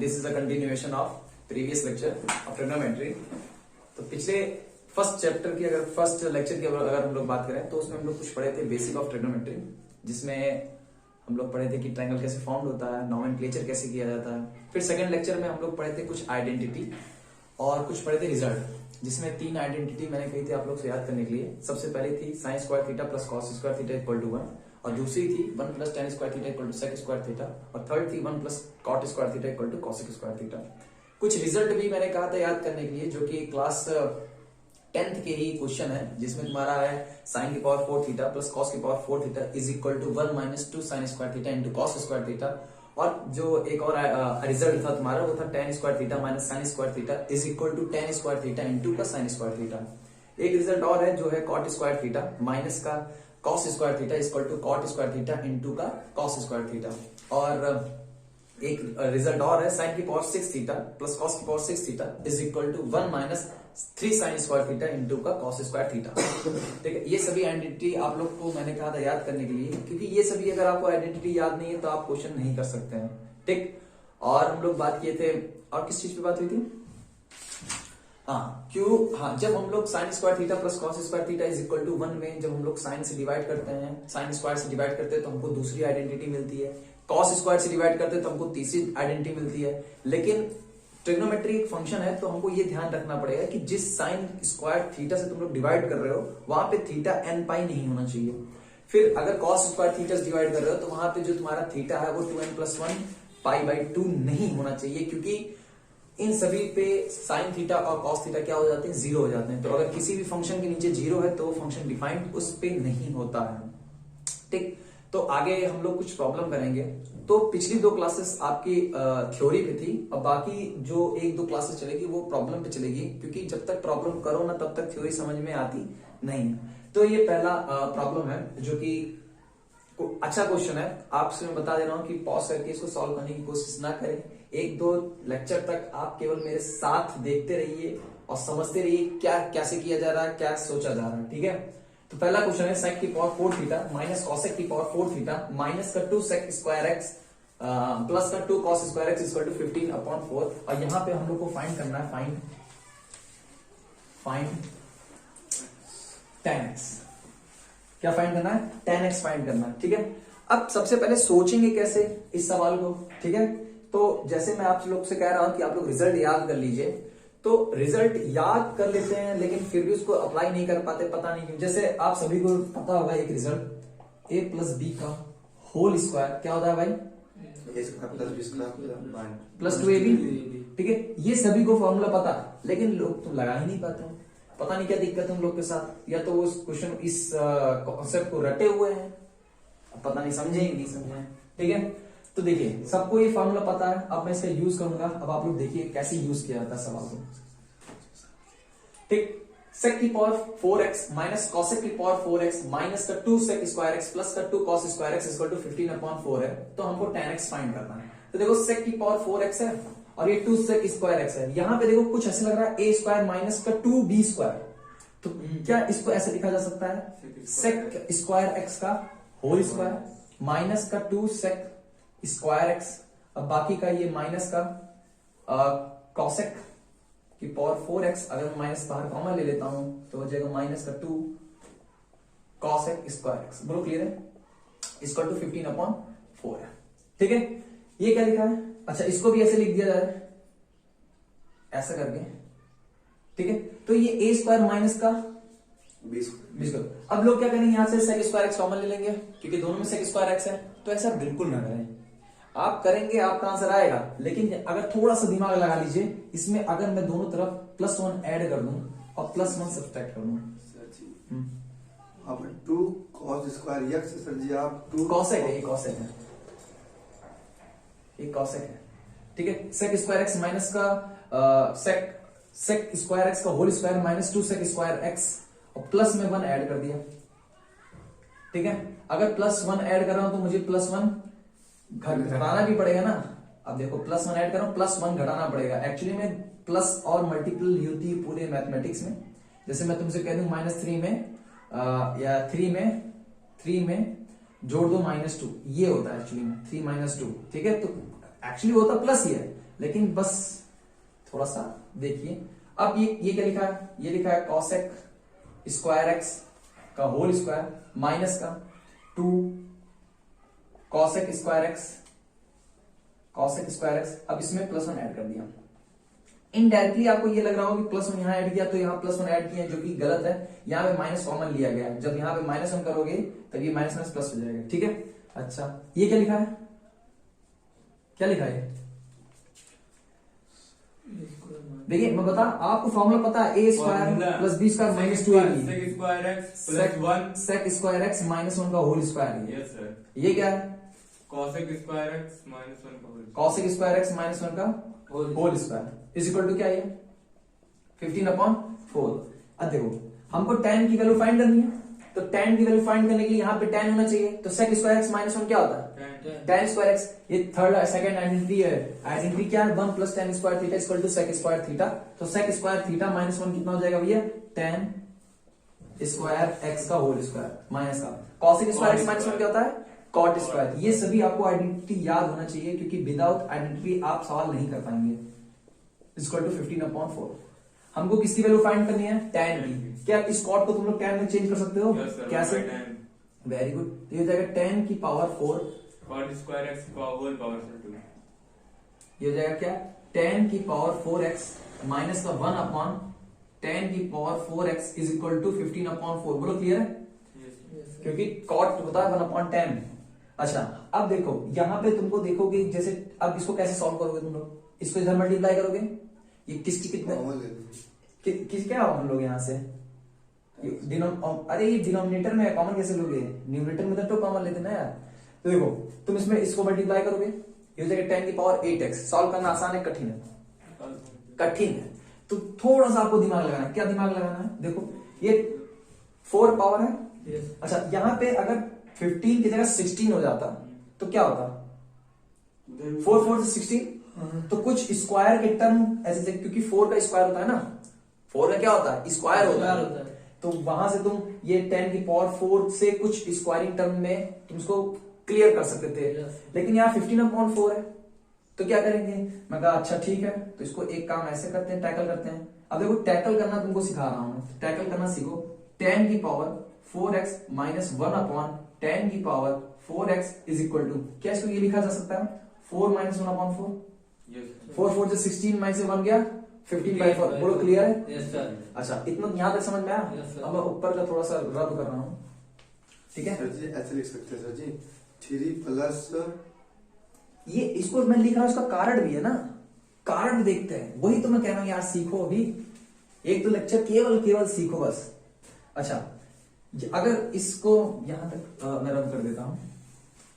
this is a continuation of previous lecture of trigonometry। तो पिछले first chapter की अगर फर्स्ट लेक्चर की अगर हम लोग बात करें तो उसमें हम लोग कुछ पढ़े थे बेसिक ऑफ ट्रिग्नोमेट्री, जिसमें हम लोग पढ़े थे कि ट्रायंगल कैसे फॉर्म होता है, नोमेनक्लेचर कैसे किया जाता है। फिर सेकंड लेक्चर में हम लोग पढ़े थे कुछ आइडेंटिटी और कुछ पढ़े थे रिजल्ट, जिसमें तीन आइडेंटिटी मैंने कही थी आप लोग से याद करने के लिए। सबसे पहले थी sine square theta plus cos square theta equal to 1, और दूसरी थी 1 plus tan square theta equal to sec square theta, और थर्ड थी 1 plus cot square theta equal to cosec square theta. कुछ रिजल्ट भी मैंने कहा था याद करने के लिए, जो कि क्लास 10th के ही क्वेश्चन है, जिसमें तुम्हारा है साइन की पावर 4 थीटा प्लस कॉस की power 4 theta is equal to 1 minus 2 sine square theta into cos square theta. और जो एक और रिजल्ट था तुम्हारा वो था tan square theta minus sine square theta is equal to tan square theta into का साइन स्क्वायर थीटा। एक रिजल्ट और है जो है कॉट स्क्वायर थीटा माइनस का cos square theta is equal to cot square theta into का cos square theta. और एक रिजल्ट और है साइन की पावर 6 थीटा प्लस कॉस की power 6 theta is equal to 1 minus 3 sine square theta into का cos square theta. ठीक है, ये सभी आइडेंटिटी आप लोग को मैंने कहा था याद करने के लिए, क्योंकि ये सभी अगर आपको आइडेंटिटी याद नहीं है तो आप क्वेश्चन नहीं कर सकते हैं। ठीक, और हम लोग बात किए थे, और किस चीज पे बात हुई थी? जब हम लोग sine square theta plus cos square theta is equal to 1 में जब हम लोग साइन से डिवाइड करते हैं, साइन स्क्वायर से डिवाइड करते हैं तो हमको दूसरी आइडेंटिटी मिलती है, कॉस स्क्वायर से डिवाइड करते हैं तो हमको तीसरी आइडेंटिटी मिलती है। लेकिन ट्रिग्नोमेट्री एक फंक्शन है तो हमको ये ध्यान रखना पड़ेगा कि जिस साइन स्क्वायर थीटा से तुम लोग डिवाइड कर रहे हो वहां पे थीटा एन पाई नहीं होना चाहिए। फिर अगर कॉस स्क्वायर थीटा से डिवाइड कर रहे हो तो वहां पे जो तुम्हारा थीटा है वो 2n प्लस 1 पाई बाई 2 नहीं होना चाहिए, क्योंकि इन सभी पे साइन थीटा और कॉस थीटा क्या हो जाते हैं, जीरो हो जाते हैं। तो अगर किसी भी फंक्शन के नीचे जीरो है तो वो फंक्शन डिफाइंड उस पे नहीं होता है। ठीक, तो आगे हम लोग कुछ प्रॉब्लम करेंगे। तो पिछली दो क्लासेस आपकी थ्योरी पे थी, और बाकी जो एक दो क्लासेस चलेगी वो प्रॉब्लम पे चलेगी, क्योंकि जब तक प्रॉब्लम करो ना तब तक थ्योरी समझ में आती नहीं। तो ये पहला प्रॉब्लम है जो कि अच्छा क्वेश्चन है। आपसे मैं बता दे रहा हूं कि पॉज करके इसको सॉल्व करने की कोशिश ना करें। एक दो लेक्चर तक आप केवल मेरे साथ देखते रहिए और समझते रहिए क्या कैसे किया जा रहा है, क्या सोचा जा रहा है। ठीक है, तो पहला क्वेश्चन है सेक की पावर 4 थीटा माइनस कॉसेक की पावर 4 थीटा माइनस का 2 सेक स्क्वायर एक्स प्लस का 2 cos square x equal to 15/4। और यहां पे हम लोग को फाइंड करना है फाइंड tan x। क्या फाइंड करना है? tan x फाइंड करना है। ठीक है, अब सबसे पहले सोचेंगे कैसे इस सवाल को। ठीक है, तो जैसे मैं आप लोग से कह रहा हूं कि आप लोग रिजल्ट याद कर लीजिए, तो रिजल्ट याद कर लेते हैं लेकिन फिर भी उसको अप्लाई नहीं कर पाते, पता नहीं क्यों। जैसे आप सभी को पता होगा एक रिजल्ट a प्लस बी का होल स्क्वायर क्या होता है भाई? Plus 2ab। ठीक है, ये सभी को फॉर्मूला पता है लेकिन लोग तो लगा ही नहीं पाते हैं। पता नहीं क्या दिक्कत है हम लोग के साथ, या तो वो क्वेश्चन इस कॉन्सेप्ट को रटे हुए हैं, पता नहीं समझे ही नहीं समझे। ठीक है, तो देखिए सबको ये फॉर्मूला पता है। अब मैं इसका यूज करूंगा, अब आप लोग देखिए कैसे यूज किया जाता है सवाल को। ठीक, सेक की पावर 4x माइनस कॉसेक की पावर 4x माइनस का 2 सेक स्क्वायर एक्स प्लस का 2 cos square x equal to 15/4 है। तो हमको tan x फाइंड करना है। तो देखो सेक की पावर 4x है और ये 2 सेक स्क्वायर एक्स है। यहां पे देखो कुछ ऐसे लग रहा है a स्क्वायर माइनस का 2b स्क्वायर, तो क्या इसको ऐसे लिखा जा सकता है? सेक स्क्वायर एक्स का होल स्क्वायर माइनस का 2 सेक स्क्वायर एक्स, अब बाकी का ये माइनस का कॉसेक की पावर 4x। अगर मैं माइनस बाहर कॉमन ले लेता हूं तो हो जाएगा माइनस का 2 कॉसेक स्क्वायर एक्स। बोलो क्लियर है? इक्वल टू 15/4 है। ठीक है, ये क्या लिखा है? अच्छा, इसको भी ऐसे लिख दिया जाए ऐसा करके। ठीक है, तो ये a स्क्वायर माइनस का 20। अब लोग क्या करेंगे, यहां से सेक स्क्वायर एक्स कॉमन ले लेंगे क्योंकि दोनों में सेक स्क्वायर एक्स है। तो ऐसा बिल्कुल ना करें, आप करेंगे आपका आंसर आएगा, लेकिन अगर थोड़ा सा दिमाग लगा लीजिए इसमें, अगर मैं दोनों तरफ +1 ऐड कर दूं और +1 सब्ट्रैक्ट कर दूं। अब 2 cos स्क्वायर एक्स सर जी, आप 2 कॉसेक है, ये कॉसेक है, ये कॉसेक है। ठीक है, सेक स्क्वायर एक्स माइनस का सेक स्क्वायर एक्स का whole square minus 2 sec square x और प्लस में 1 ऐड कर दिया। ठीक है, अगर +1 ऐड कर रहा हूं तो मुझे +1 घटाना भी पड़ेगा ना। अब देखो +1 ऐड कर रहा हूं, +1 घटाना पड़ेगा। एक्चुअली में प्लस और मल्टीपल होती है पूरे मैथमेटिक्स में। जैसे मैं तुमसे कह दूं -3 में या 3 में जोड़ दो -2, ये होता है एक्चुअली में 3 - 2। ठीक है, तो एक्चुअली होता प्लस ही है, लेकिन बस थोड़ा सा देखिए। अब ये क्या लिखा है, ये लिखा है कॉसेक स्क्वायर एक्स का होल स्क्वायर माइनस का 2 cosec square x, cosec square x. अब इसमें +1 ऐड कर दिया। इनडायरेक्टली आपको ये लग रहा होगा कि +1 यहां ऐड किया तो यहां +1 ऐड किया, जो कि गलत है। यहां पे माइनस कॉमन लिया गया है। जब यहां पे -1 करोगे तब ये माइनस माइनस प्लस हो जाएगा, ठीक है। अच्छा ये क्या लिखा है, क्या लिखा है, देखिए मैं बता, आपको फॉर्मूला पता है, a² + b² - 2ab sec square x -1 का होल स्क्वायर। Yes sir. ये क्या है, cosec स्क्वायर एक्स -1 का होल। cosec स्क्वायर एक्स -1 का whole square is equal to क्या, ये 15/4। अब देखो हमको tan की वैल्यू फाइंड करनी है, तो tan की वैल्यू फाइंड करने के लिए यहाँ पे tan होना चाहिए, तो sec स्क्वायर एक्स -1 क्या होता है, tan स्क्वायर एक्स। ये थर्ड सेकंड आइडेंटिटी है। आइडेंटिटी क्या है, 1 + tan square theta equal to sec square theta. तो sec स्क्वायर थीटा -1 कितना हो जाएगा भैया, tan स्क्वायर एक्स का होल स्क्वायर माइनस का cosec स्क्वायर एक्स -1 क्या होता है, cot स्क्वायर। ये सभी आपको आइडेंटिटी याद होना चाहिए, क्योंकि विदाउट आइडेंटिटी आप सवाल नहीं कर पाएंगे। Equal to 15/4। हमको किसकी वैल्यू फाइंड करनी है, tan की। क्या इस cot को तुम लोग tan में चेंज कर सकते हो, कैसे, वेरी गुड। तो ये हो जाएगा tan की पावर 4 cot स्क्वायर एक्स का होल पावर 2। ये हो जाएगा क्या, tan की पावर 4x माइनस का 1 tan की power 4x is equal to 15/4। बोलो क्लियर है, क्योंकि cot होता है 1/10। अच्छा अब देखो यहाँ पे तुमको देखोगे, जैसे अब इसको कैसे सॉल्व करोगे तुम लोग, इसको इधर मल्टीप्लाई करोगे, ये किसकी कितना किस क्या हम लोग यहाँ से अरे ये डिनोमिनेटर में कॉमन कैसे लोगे, न्यूमरेटर में तो कॉमन लेते ना यार। तो देखो तुम इसमें इसको मल्टीप्लाई करोगे, ये हो जाएगा tan की पावर 8x। सॉल्व करना आसान है, कठिन है, कठिन है। तो थोड़ा सा आपको दिमाग लगाना है। क्या दिमाग लगाना है, देखो ये 4 पावर है। अच्छा यहाँ पे अगर 15 की जगह 16 हो जाता तो क्या होता, 4 से 16, तो कुछ स्क्वायर के टर्म ऐसे, क्योंकि 4 का स्क्वायर होता है ना, 4 का क्या होता है, स्क्वायर होता है। तो वहां से तुम ये 10 की पावर 4 से कुछ स्क्वायरिंग टर्म में तुम इसको क्लियर कर सकते थे। लेकिन यहाँ 15/4 है, तो क्या करेंगे, मैं कहा अच्छा ठीक है, तो इसको एक काम ऐसे करते हैं, टैकल करते हैं। अब देखो टैकल करना तुमको सिखा रहा हूं, टैकल करना सीखो। 10 की पावर 4x - 1/10 की power 4x is equal to, क्या इसको ये लिखा जा सकता है, 4 - 1/4। 4 से 16 -1 गया 15/4। बोलो क्लियर है, यस सर। अच्छा इतना यहां तक समझ में आया। Yes, sir. अब मैं ऊपर का थोड़ा सा रद्द कर रहा हूं, ठीक है। सर जी ऐसे लिख सकते हैं सर जी, 3 प्लस ये इसको मैं लिख रहा हूं, इसका कारण भी है ना, कारण देखते हैं, वही तो मैं कह रहा हूं यार, सीखो अभी एक तो लेक्चर केवल सीखो बस। अच्छा अगर इसको यहां तक मैं रद्द कर देता हूं,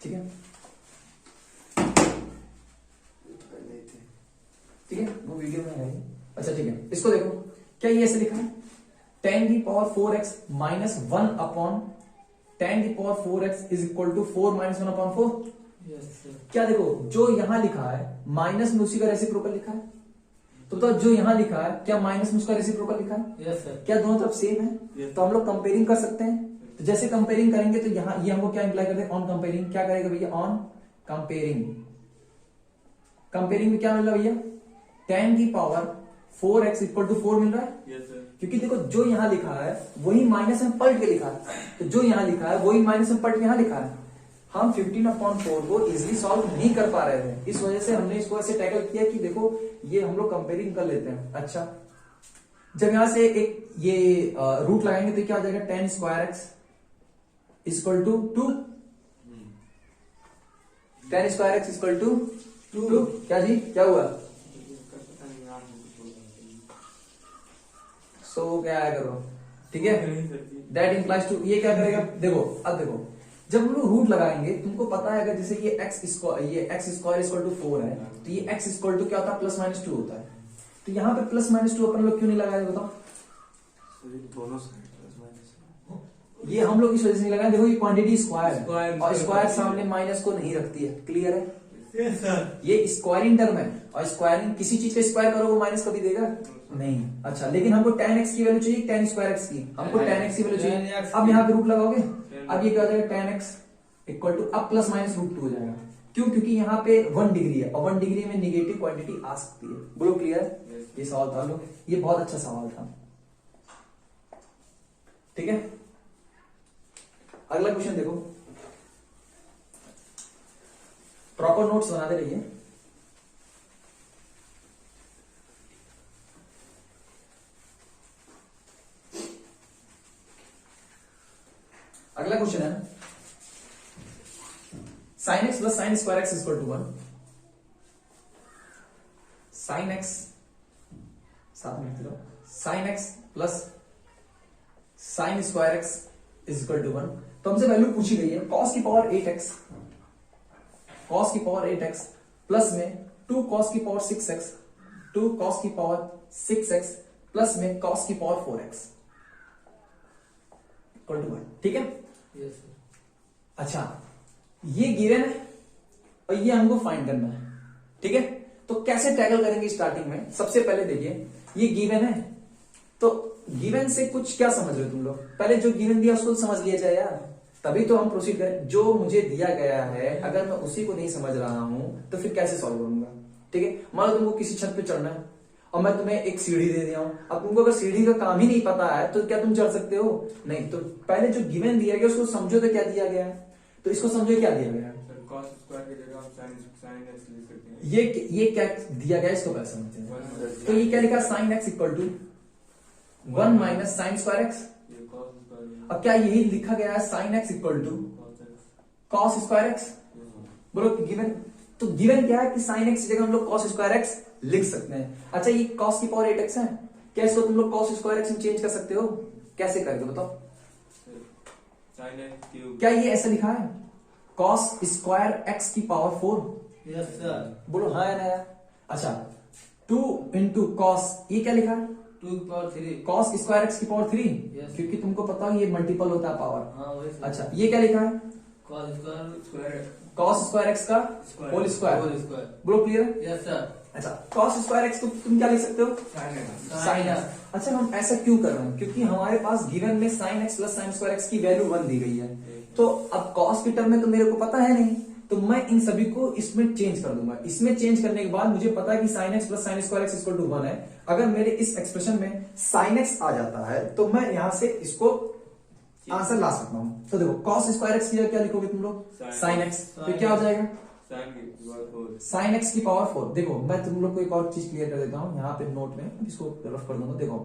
ठीक है, ठीक है, वो वीडियो में है। अच्छा ठीक है, इसको देखो, क्या ये ऐसे लिखा है, tan की पावर 4x -1/tan की power 4x is equal to 4 - 1/4। क्या देखो जो यहां लिखा है माइनस में उसी का रेसिप्रोकल लिखा है, तो जो यहां लिखा है क्या माइनस में उसका रेसिप्रोकल लिखा है, यस सर। क्या दोनों तरफ सेम है, तो हम लोग कंपेयरिंग कर सकते हैं। तो जैसे कंपेयरिंग करेंगे तो यहाँ ये हमको क्या इंप्लाई करते हैं, ऑन कंपेयरिंग। क्या करेगा भैया, ऑन कंपेयरिंग। कंपेयरिंग में क्या मिल रहा है भैया, tan की पावर 4x इक्वल टू 4 मिल रहा है। Yes sir. क्योंकि देखो जो यहां लिखा है वही माइनस में पलट के लिखा है, तो जो यहां लिखा है वही माइनस में पलट के यहां लिखा है। हम 15/4 को इजिली सॉल्व नहीं कर पा रहे थे, इस वजह से हमने इसको ऐसे टैकल किया कि देखो ये हम लोग कंपेयरिंग कर लेते हैं। अच्छा जब यहां से एक ये रूट लगाएंगे तो क्या हो जाएगा, tan square x equal to 2, tan square x equal to 2। क्या जी, क्या हुआ, सो क्या आया करो, ठीक है, दैट इंप्लाइज टू। ये क्या करेगा, देखो अब देखो जब हम लोग रूट लगाएंगे तुमको पता है, अगर जैसे ये x स्क्वायर इक्वल टू 4 है, तो ये x इक्वल टू क्या होता है, +-2 होता है। तो यहाँ पे +-2 अपन लोग क्यों नहीं लगाए बताओ, दोनों साइड प्लस माइनस, ये हम लोग इस वजह से नहीं लगाए, देखो ये क्वांटिटी स्क्वायर Square और स्क्वायर सामने माइनस को नहीं रखती है, क्लियर है। ये स्क्वायरिंग टर्म है, और स्क्वायरिंग किसी चीज का स्क्वायर करो वो माइनस कभी देगा नहीं। अच्छा लेकिन हमको tan x की वैल्यू चाहिए, tan स्क्वायर x की, हमको tan x की वैल्यू चाहिए। अब यहाँ पे रूट लगाओगे, अब ये क्या हो जाएगा, tan x इक्वल टू अब +-√2 हो जाएगा, क्यों? क्योंकि यहाँ पे 1 डिग्री है और 1 डिग्री में निगेटिव क्वांटिटी आ सकती है। बोलो क्लियर? Yes. ये सवाल था लो, ये बहुत अच्छा सवाल था। ठीक है, अगला क्वेश्चन देखो, प्रॉपर नोट्स बनाते रहिए। अगला क्वेश्चन है sine x plus sine square x equal to 1। Sine x, साथ में लिख लो, sine x plus sine square x is equal to 1। तो हमसे वैल्यू पूछी गई है कॉस की पावर 8x, कॉस की पावर 8x प्लस में 2 कॉस की पावर 6x, 2 कॉस की पावर 6x प्लस में कॉस की पावर 4x इक्वल टू 1। ठीक है, यस सर। अच्छा ये गिवन है और ये हमको फाइंड करना है। ठीक है, तो कैसे टैकल करेंगे स्टार्टिंग में? सबसे पहले देखिए ये गिवन है, तो गिवन से कुछ क्या समझ रहे हो तुम लोग? पहले जो गिवन दिया उसको समझ लिया जाए यार, तभी तो हम प्रोसीड करें। जो मुझे दिया गया है अगर मैं उसी को नहीं समझ रहा हूं तो फिर कैसे सॉल्व करूंगा? ठीक है, मान लो तुमको किसी छत पे चढ़ना है और मैं तुम्हें एक सीढ़ी दे दिया हूं, अब तुमको अगर सीढ़ी का काम ही नहीं पता है तो क्या तुम चढ़ सकते हो? नहीं। तो पहले जो गिवन दिया गया उसको समझो तो क्या दिया गया है, तो इसको समझो क्या दिया गया है। सर cos स्क्वायर की जगह हम sin x लिख सकते हैं। ये क्या दिया गया है इसको पहले समझते हैं। 1 तो ये क्या लिखा? Sine x equal to 1 minus sine square x. ये cos स्क्वायर अब क्या यही लिखा गया है sine x equal to cos x। Cos square x? बोलो गिवन, तो गिवन क्या है कि साइन एक्स की जगह हम लोग कॉस स्क्वायर एक्स लिख सकते हैं। अच्छा ये कॉस की पावर 8x है, क्या इसको तुम लोग कॉस स्क्वायर एक्स में चेंज कर सकते हो? कैसे करेंगे बताओ? sin x cube. क्या ये ऐसा लिखा है कॉस स्क्वायर एक्स की पावर 4? Yes sir. बोलो हाँ या ना यार? अच्छा 2 इंटू कॉस, ये क्या लिखा है? 2 की पावर 3। कॉस स्क्वायर एक्स की पावर 3, Yes. क्योंकि तुमको पता है ये मल्टीपल होता है पावर। हाँ वही सर। अच्छा ये क्या लिखा है? Cos square square cos square x का होल स्क्वायर। Whole square. बोलो क्लियर? Yes sir. अच्छा कॉस स्क्वायर एक्स को तुम क्या लिख सकते हो? sin x। Sine x. अच्छा हम ऐसा क्यों कर रहे हैं? क्योंकि हमारे पास गिवन में sine x plus sine square x की वैल्यू 1 दी गई है, तो अब कॉस की टर्म में तो मेरे को पता है नहीं, तो मैं इन सभी को इसमें चेंज कर दूंगा। इसमें चेंज करने के बाद मुझे पता है कि sine x plus sine square x equal to 1 है। अगर मेरे इस एक्सप्रेशन में साइन एक्स आ जाता है तो मैं यहां से इसको आंसर ला सकता हूं। तो देखो कॉस स्क्वायर एक्स की जगह क्या लिखोगे तुम लोग? Sine x. फिर क्या हो जाएगा? sin की पावर 4। साइन एक्स की पावर 4। देखो मैं तुम लोग को एक और चीज क्लियर कर देता हूं यहाँ पे नोट में, इसको रफ कर दूंगा। देखो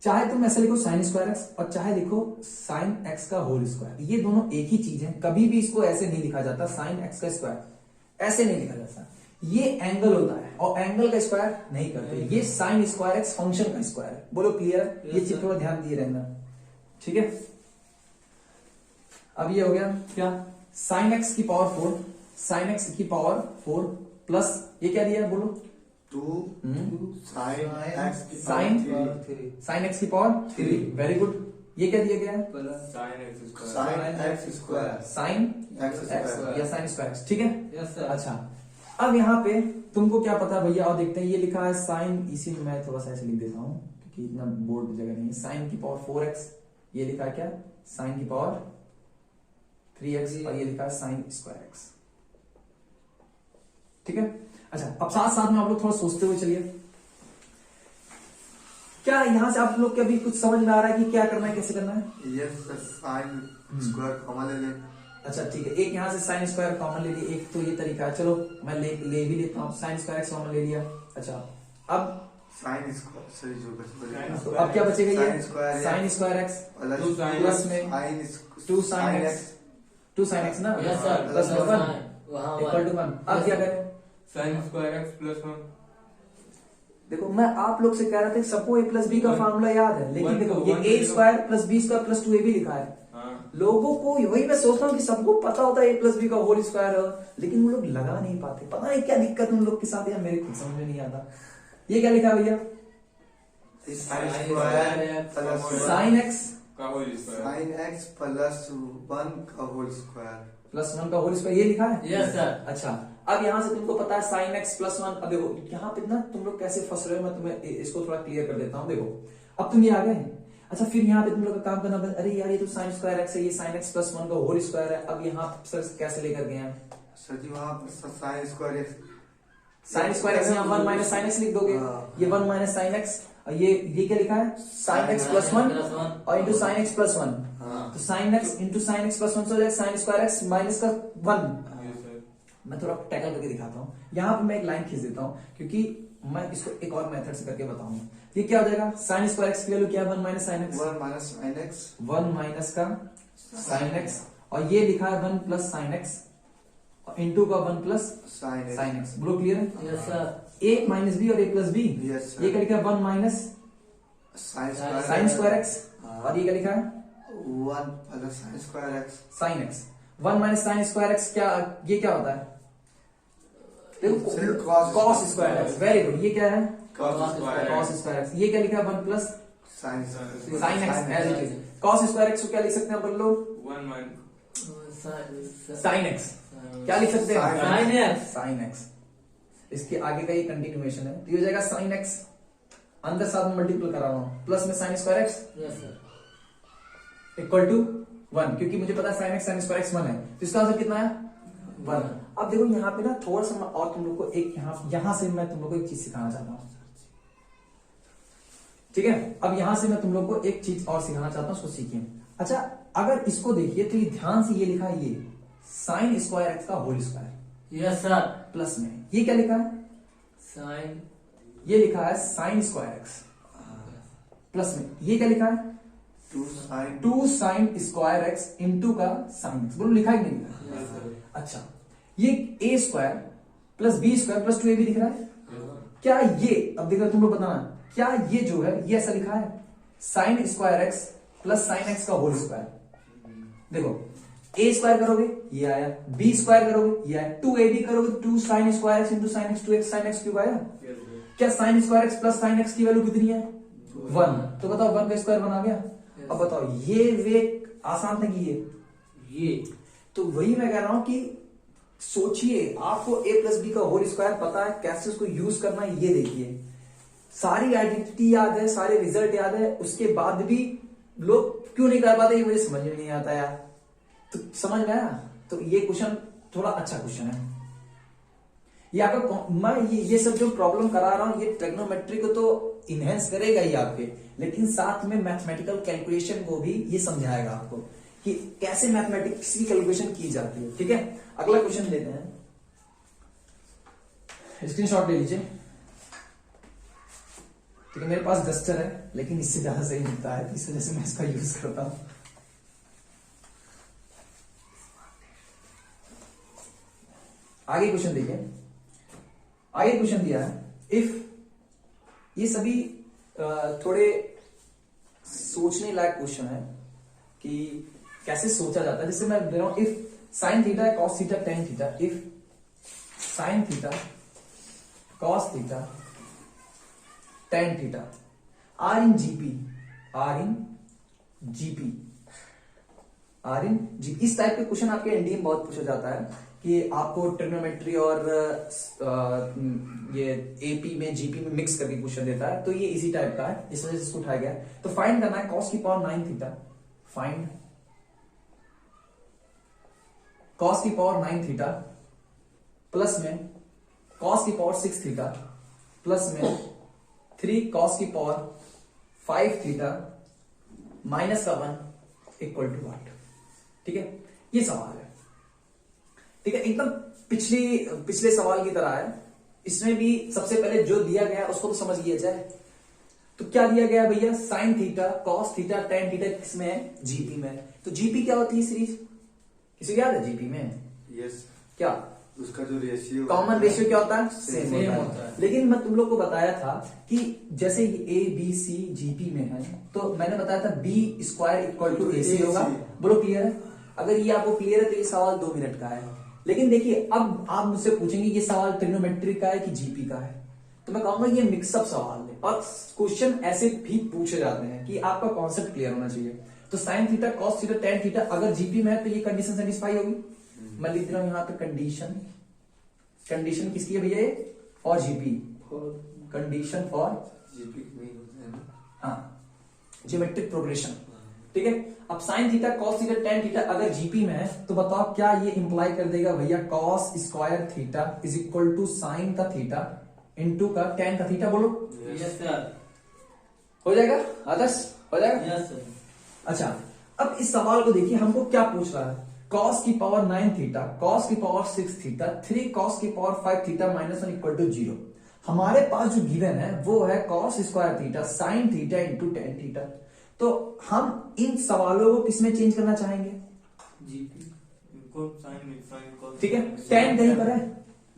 चाहे तुम ऐसे लिखो साइन स्क्वायर एक्स और चाहे लिखो साइन एक्स का होल स्क्वायर, ये दोनों एक ही चीज है। कभी भी इसको ऐसे नहीं लिखा जाता साइन एक्स का स्क्वायर, ऐसे नहीं लिखा जाता। ये एंगल होता है और एंगल का स्क्वायर नहीं करते। ये साइन स्क्वायर एक्स फंक्शन का स्क्वायर है। बोलो क्लियर है? ये चीज थोड़ा ध्यान दिए रहना, ठीक है। अब ये हो गया क्या? साइन एक्स की पावर 4, साइन एक्स की पावर 4 प्लस ये क्या दिया है बोलो? 2 sin x की Sin? पावर 3 साइन एक्स की पावर 3। Very good. ये क्या दिया गया है? Plus sin x square. sin x square sine x x square या साइन स्क्वायर एक्स, ठीक है। Yes sir. अच्छा अब यहाँ पे तुमको क्या पता भैया, और देखते हैं ये लिखा है साइन, इसी में मैं थोड़ा सा ऐसे लिख देता हूँ क्योंकि इतना बोर्ड जगह नहीं है। साइन की पावर 4x, ये लिखा है क्या? साइन की पावर 3x और ये लिखा है साइन स्क्वायर एक्स, ठीक है। अच्छा अब साथ साथ में आप लोग थोड़ा सोचते हुए चलिए, क्या यहां से आप लोग के अभी कुछ समझ में आ रहा है कि क्या करना है, कैसे करना है? Yes sir sin square common ले लें। अच्छा ठीक है, एक यहाँ से साइन स्क्वायर कॉमन ले लिया, एक तो ये तरीका है। चलो मैं ले भी लेता हूँ, साइन स्क्वायर एक्स कॉमन ले लिया। अच्छा अब sin स्क्वायर सॉरी जो बच तो अब क्या बचेगा? ये sin square sine square x plus में sin 2 sine x, 2 sine x ना, यस सर। प्लस 1 वहाँ इक्वल टू 1। अब क्या करें? sin square x plus 1। देखो मैं आप लोग से कह रहा था सबको a प्लस बी का फार्मूला याद है, लेकिन one देखो तो ये one a तो square plus b square plus 2ab लिखा है। हाँ। लोगों को वही मैं सोचता हूँ कि सबको पता होता है a प्लस बी का होल स्क्वायर है, लेकिन वो लोग लगा नहीं पाते। पता नहीं क्या दिक्कत उन लोग के साथ, यार मेरे खुद समझ में नहीं आता। ये क्या लिखा है भैया? sin square plus sine x का whole square. sin x plus 1 का होल स्क्वायर प्लस 1 का होल स्क्वायर, ये लिखा है। Yes sir. अच्छा अब यहां से तुमको पता है साइन एक्स प्लस 1। अब देखो यहाँ पे ना तुम लोग कैसे फंस रहे हो, मैं तुम्हें इसको थोड़ा क्लियर कर देता हूँ। देखो अब तुम ये आ गए। अच्छा फिर यहाँ पे तुम लोग का काम करना, अरे यार ये तो साइन स्क्वायर एक्स है, ये साइन एक्स प्लस 1 का होल स्क्वायर है। अब यहाँ सर कैसे लेकर गए हैं? सर जी वहाँ पर sign square x sine square x यहाँ 1 माइनस साइन एक्स लिख दोगे, हाँ। ये 1 माइनस साइन एक्स, और ये क्या लिखा है साइन एक्स प्लस 1 और इंटू साइन एक्स प्लस 1, हाँ। तो sine x into sine x plus 1 से हो जाएगा साइन स्क्वायर एक्स माइनस का 1। Yes, sir. मैं थोड़ा टैकल करके दिखाता हूँ, यहाँ पे मैं एक लाइन खींच देता हूँ क्योंकि मैं इसको एक और मेथड से करके बताऊंगा। ये क्या हो जाएगा साइन स्क्वायर एक्स की वैल्यू क्या है 1 minus sign x, 1 minus sign x 1 minus का साइन एक्स, और ये लिखा है 1 प्लस साइन एक्स इंटू का 1 प्लस साइन साइन एक्स। बोलो क्लियर है? Yes sir. a minus b और a प्लस बी, यस ये क्या लिखा है 1 minus sine sine square x, हाँ। और ये क्या लिखा है 1 plus sine square x sine x. 1 minus sine square x क्या, ये क्या होता है देखो Sin cos cos square x, very good. ये क्या है Cos square cos square x, ये क्या लिखा है 1 plus sine sine x as it is. cos square x को क्या लिख सकते हैं अपन लोग 1 minus साइन एक्स, क्या लिख सकते हैं साइन एक्स। Sine x. इसके आगे का ये कंटिन्यूएशन है, तो ये हो जाएगा साइन एक्स, अंदर साथ में मल्टीपल करा रहा हूं, प्लस में sine square x yes sir. Equal to 1, क्योंकि मुझे पता है sine x sine square x 1 है, तो इसका आंसर कितना है 1। अब देखो यहाँ पे ना थोड़ा सा मैं और तुम लोग को एक यहां से मैं तुम लोग को एक चीज सिखाना चाहता हूँ, ठीक है? अब यहां से मैं तुम लोग को एक चीज और सिखाना चाहता हूँ, उसको सीखिए। अच्छा अगर इसको देखिए तो ये ध्यान से ये लिखा है ये साइन स्क्वायर एक्स का whole square yes sir. Plus में ये क्या लिखा है, साइन ये लिखा है साइन स्क्वायर एक्स प्लस में ये क्या लिखा है 2 साइन स्क्वायर एक्स इंटू का साइन एक्स। बोलो लिखा ही नहीं लिखा? Yes sir. अच्छा ये a square plus b square plus 2ab दिख रहा है क्या? ये अब देखो तुम लोग बताना, क्या ये जो है ये ऐसा लिखा है sine square x plus sine x का होल स्क्वायर। देखो ए स्क्वायर करोगे ये आया, बी स्क्वायर करोगे ये आया, 2ab करोगे 2 sine square x into sine x 2x sine x cube आया। Yes, sir. क्या sign square x plus sine x की वैल्यू कितनी है 1, तो बताओ 1 का स्क्वायर बना गया। अब बताओ ये वे आसान था कि ये तो वही मैं कह रहा हूं कि सोचिए आपको a प्लस बी का होल स्क्वायर पता है, कैसे उसको यूज करना है ये देखिए, सारी आइडेंटिटी याद है, सारे रिजल्ट याद है, उसके बाद भी लोग क्यों नहीं कर पाते ये मुझे समझ में नहीं आता यार। तो समझ में आया? तो ये क्वेश्चन थोड़ा अच्छा क्वेश्चन है। ये आपका मैं ये सब जो प्रॉब्लम करा रहा हूं ये ट्रिग्नोमेट्री को तो इनहेंस करेगा ही आपके, लेकिन साथ में मैथमेटिकल कैलकुलेशन को भी ये समझाएगा आपको कि कैसे मैथमेटिक्स की कैलकुलेशन की जाती है। ठीक है, अगला क्वेश्चन लेते हैं, स्क्रीनशॉट ले लीजिए। ठीक है, मेरे पास डस्टर है लेकिन इससे ज्यादा सही दिखता है, इस वजह से मैं इसका यूज करता हूं। आगे क्वेश्चन देखिए, आगे क्वेश्चन दिया है इफ, ये सभी थोड़े सोचने लायक क्वेश्चन है कि कैसे सोचा जाता है। जैसे मैं दे रहा हूं if sine theta cos theta tan theta, if sine theta cos theta tan theta are in GP, are in GP, are in GP. इस टाइप के क्वेश्चन आपके एनडीए में बहुत पूछा जाता है कि आपको ट्रिग्नोमेट्री और ये एपी में जीपी में मिक्स करके क्वेश्चन देता है, तो ये इसी टाइप का है, इस वजह से इसको उठाया गया। तो फाइंड करना है कॉस की पावर 9 थीटा, फाइंड कॉस की पावर 9 थीटा प्लस में कॉस की पावर 6 थीटा प्लस में 3 कॉस की पावर 5 थीटा माइनस का 1 इक्वल टू व्हाट। ठीक है, ये सवाल है। ठीक है, एकदम पिछले सवाल की तरह है। इसमें भी सबसे पहले जो दिया गया है उसको तो समझ लिया जाए। तो क्या दिया गया है भैया, sign theta cos theta tan theta किसमें है, जीपी में। तो जीपी क्या होती है सीरीज, किसी को याद है जीपी में यस, क्या उसका जो रेशियो कॉमन रेशियो क्या होता है, सेम सेम होता है। लेकिन मैं तुम लोग को बताया था कि जैसे ए बी सी जीपी में है, तो मैंने बताया था बी स्क्वायर इक्वल टू ए सी होगा। बोलो क्लियर है? अगर ये आपको क्लियर है तो ये सवाल 2 मिनट का है। लेकिन देखिए अब आप मुझसे पूछेंगे ये सवाल ट्रिग्नोमेट्रिक का है कि जीपी का है, तो मैं कहूंगा ये मिक्सअप सवाल है और क्वेश्चन ऐसे भी पूछे जाते हैं कि आपका कॉन्सेप्ट क्लियर होना चाहिए। तो sign theta cos theta tan theta अगर जीपी में है तो ये कंडीशन सेटिस्फाई होगी। मैं लिख रहा हूं यहाँ पे कंडीशन, कंडीशन किसकी है भैया, ये for GP, condition for GP में होता है ना। हाँ ज्योमेट्रिक प्रोग्रेशन, ठीक है। अब sign theta cos theta tan theta अगर जीपी में है तो बताओ क्या ये इंप्लाई कर देगा भैया cos square theta is equal to sine का थीटा इंटू का टेन का थीटा, बोलो यस सर, हो जाएगा आदर्श, हो जाएगा। Yes sir. अच्छा अब इस सवाल को देखिए हमको क्या पूछ रहा है, cos की पावर 9 थीटा cos की पावर 6 थीटा 3 cos की power 5 theta minus 1 equal to 0। हमारे पास जो गिवन है वो है cos square theta sine theta into tan theta. तो हम इन सवालों को किसमें चेंज करना चाहेंगे, जीपी इनको साइन cos ठीक है। टेन कहीं पर है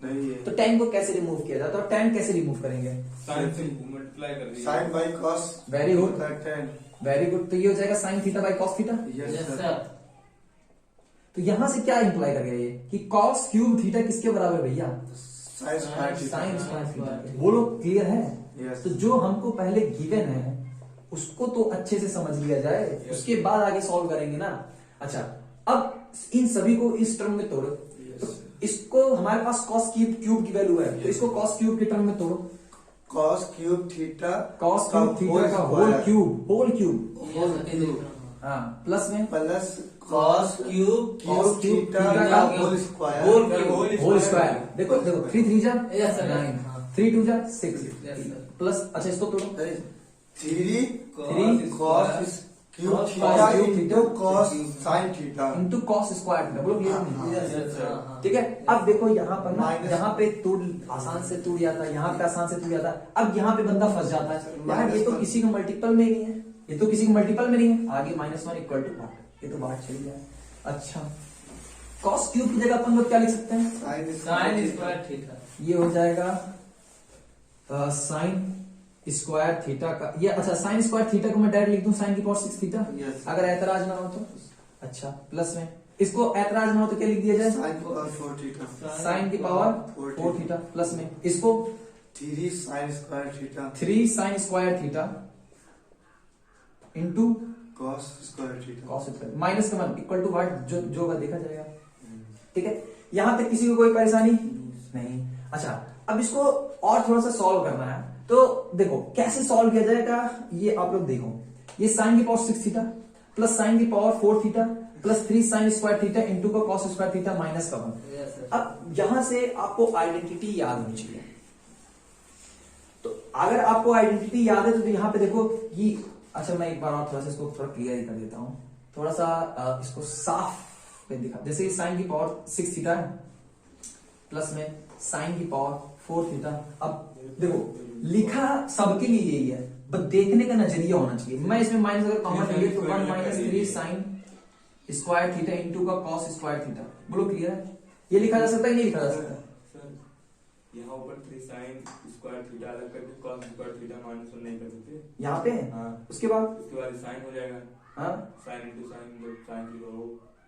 नहीं है। तो टेन को कैसे रिमूव किया जाता है, तो टेन कैसे रिमूव करेंगे, साइन से मल्टीप्लाई कर दिया। Sine by cos Very good. 10। Very good. तो ये हो जाएगा sine theta by cos theta. Yes yes sir. Sir. तो यहां से क्या इंप्लाई कर गया ये कि कॉस क्यूब थीटा किसके बराबर है भैया, sign square theta. Sine square theta के। बोलो क्लियर है। यस। तो जो हमको पहले गिवन है उसको तो अच्छे से समझ लिया जाए, उसके बाद आगे सॉल्व करेंगे ना। अच्छा अब इन सभी को इस टर्म में तोड़ो, तो इसको हमारे पास cos क्यूब की वैल्यू है तो इसको cos क्यूब के टर्म में तोड़ो, cos cube theta cos cube theta का होल क्यूब यस सर, देख रहा हूँ। हाँ प्लस में plus cos cube cube theta theta का का होल स्क्वायर। Whole square. देखो देखो 3 3 जा Yes, sir. 9 हाँ। 3 2 जा 6 Yes, sir. प्लस अच्छा इसको तोड़ो 3 Three cos cube cos theta cube into theta cos sine theta. Into cos square theta, बोलो क्लियर हाँ, नहीं? हाँ। यस सर, हाँ। ठीक है। अब देखो यहाँ पर ना Minus- यहाँ पे टूट आसान से टूट जाता है, यहाँ पे आसान से टूट जाता है। अब यहाँ पे बंदा फंस जाता है यार ये तो किसी का मल्टीपल में ही नहीं है, ये तो किसी का मल्टीपल में नहीं है। आगे -1 इक्वल टू ये तो बात चली जाए। अच्छा cos क्यूब की जगह अपन लोग क्या लिख सकते हैं, साइन साइन स्क्वायर थीटा। ये हो जाएगा साइन स्क्वायर थीटा का ये। अच्छा साइन स्क्वायर थीटा को मैं डायरेक्ट लिख दूं साइन की पावर 6 थीटा, Yes. अगर ऐतराज ना हो तो। अच्छा प्लस में इसको ऐतराज ना हो तो क्या लिख दिया जाए, साइन की पावर 4 थीटा। साइन की पावर 4 थीटा प्लस में इसको 3 sine square theta 3 sine square theta into cos square theta. Cos square minus का वन इक्वल टू व्हाट जो होगा देखा जाएगा। ठीक है यहां तक किसी को कोई परेशानी नहीं। अच्छा अब इसको और थोड़ा सा सॉल्व करना है तो देखो कैसे सॉल्व किया जाएगा, ये आप लोग देखो। ये साइन की पावर 6 थीटा प्लस साइन की power 4 theta plus 3 sine square theta into का कॉस स्क्वायर थीटा माइनस का 1। Yes sir. अब यहां से आपको आइडेंटिटी याद होनी चाहिए। तो अगर आपको आइडेंटिटी याद है तो यहां पे देखो कि अच्छा मैं एक बार और थोड़ा सा इसको थोड़ा क्लियर ही कर देता हूं, थोड़ा सा इसको साफ में दिखा। जैसे साइन की पावर 6 थीटा है प्लस में साइन की पावर 4 थीटा। अब देखो लिखा सबके लिए यही है, बस देखने का नजरिया होना चाहिए। मैं इसमें माइनस अगर कॉमन ले तो 1 minus 3 sine square theta into का कॉस स्क्वायर थीटा। बोलो क्लियर है, ये लिखा जा सकता है नहीं लिखा जा सकता? सर यहाँ ऊपर 3 साइन स्क्वायर थीटा अलग करके cos स्क्वायर थीटा -1 नहीं कर सकते। यहाँ पे हाँ। उसके बाद उसके बाद साइन हो जाएगा, हाँ साइन इंटू साइन जब साइन की वो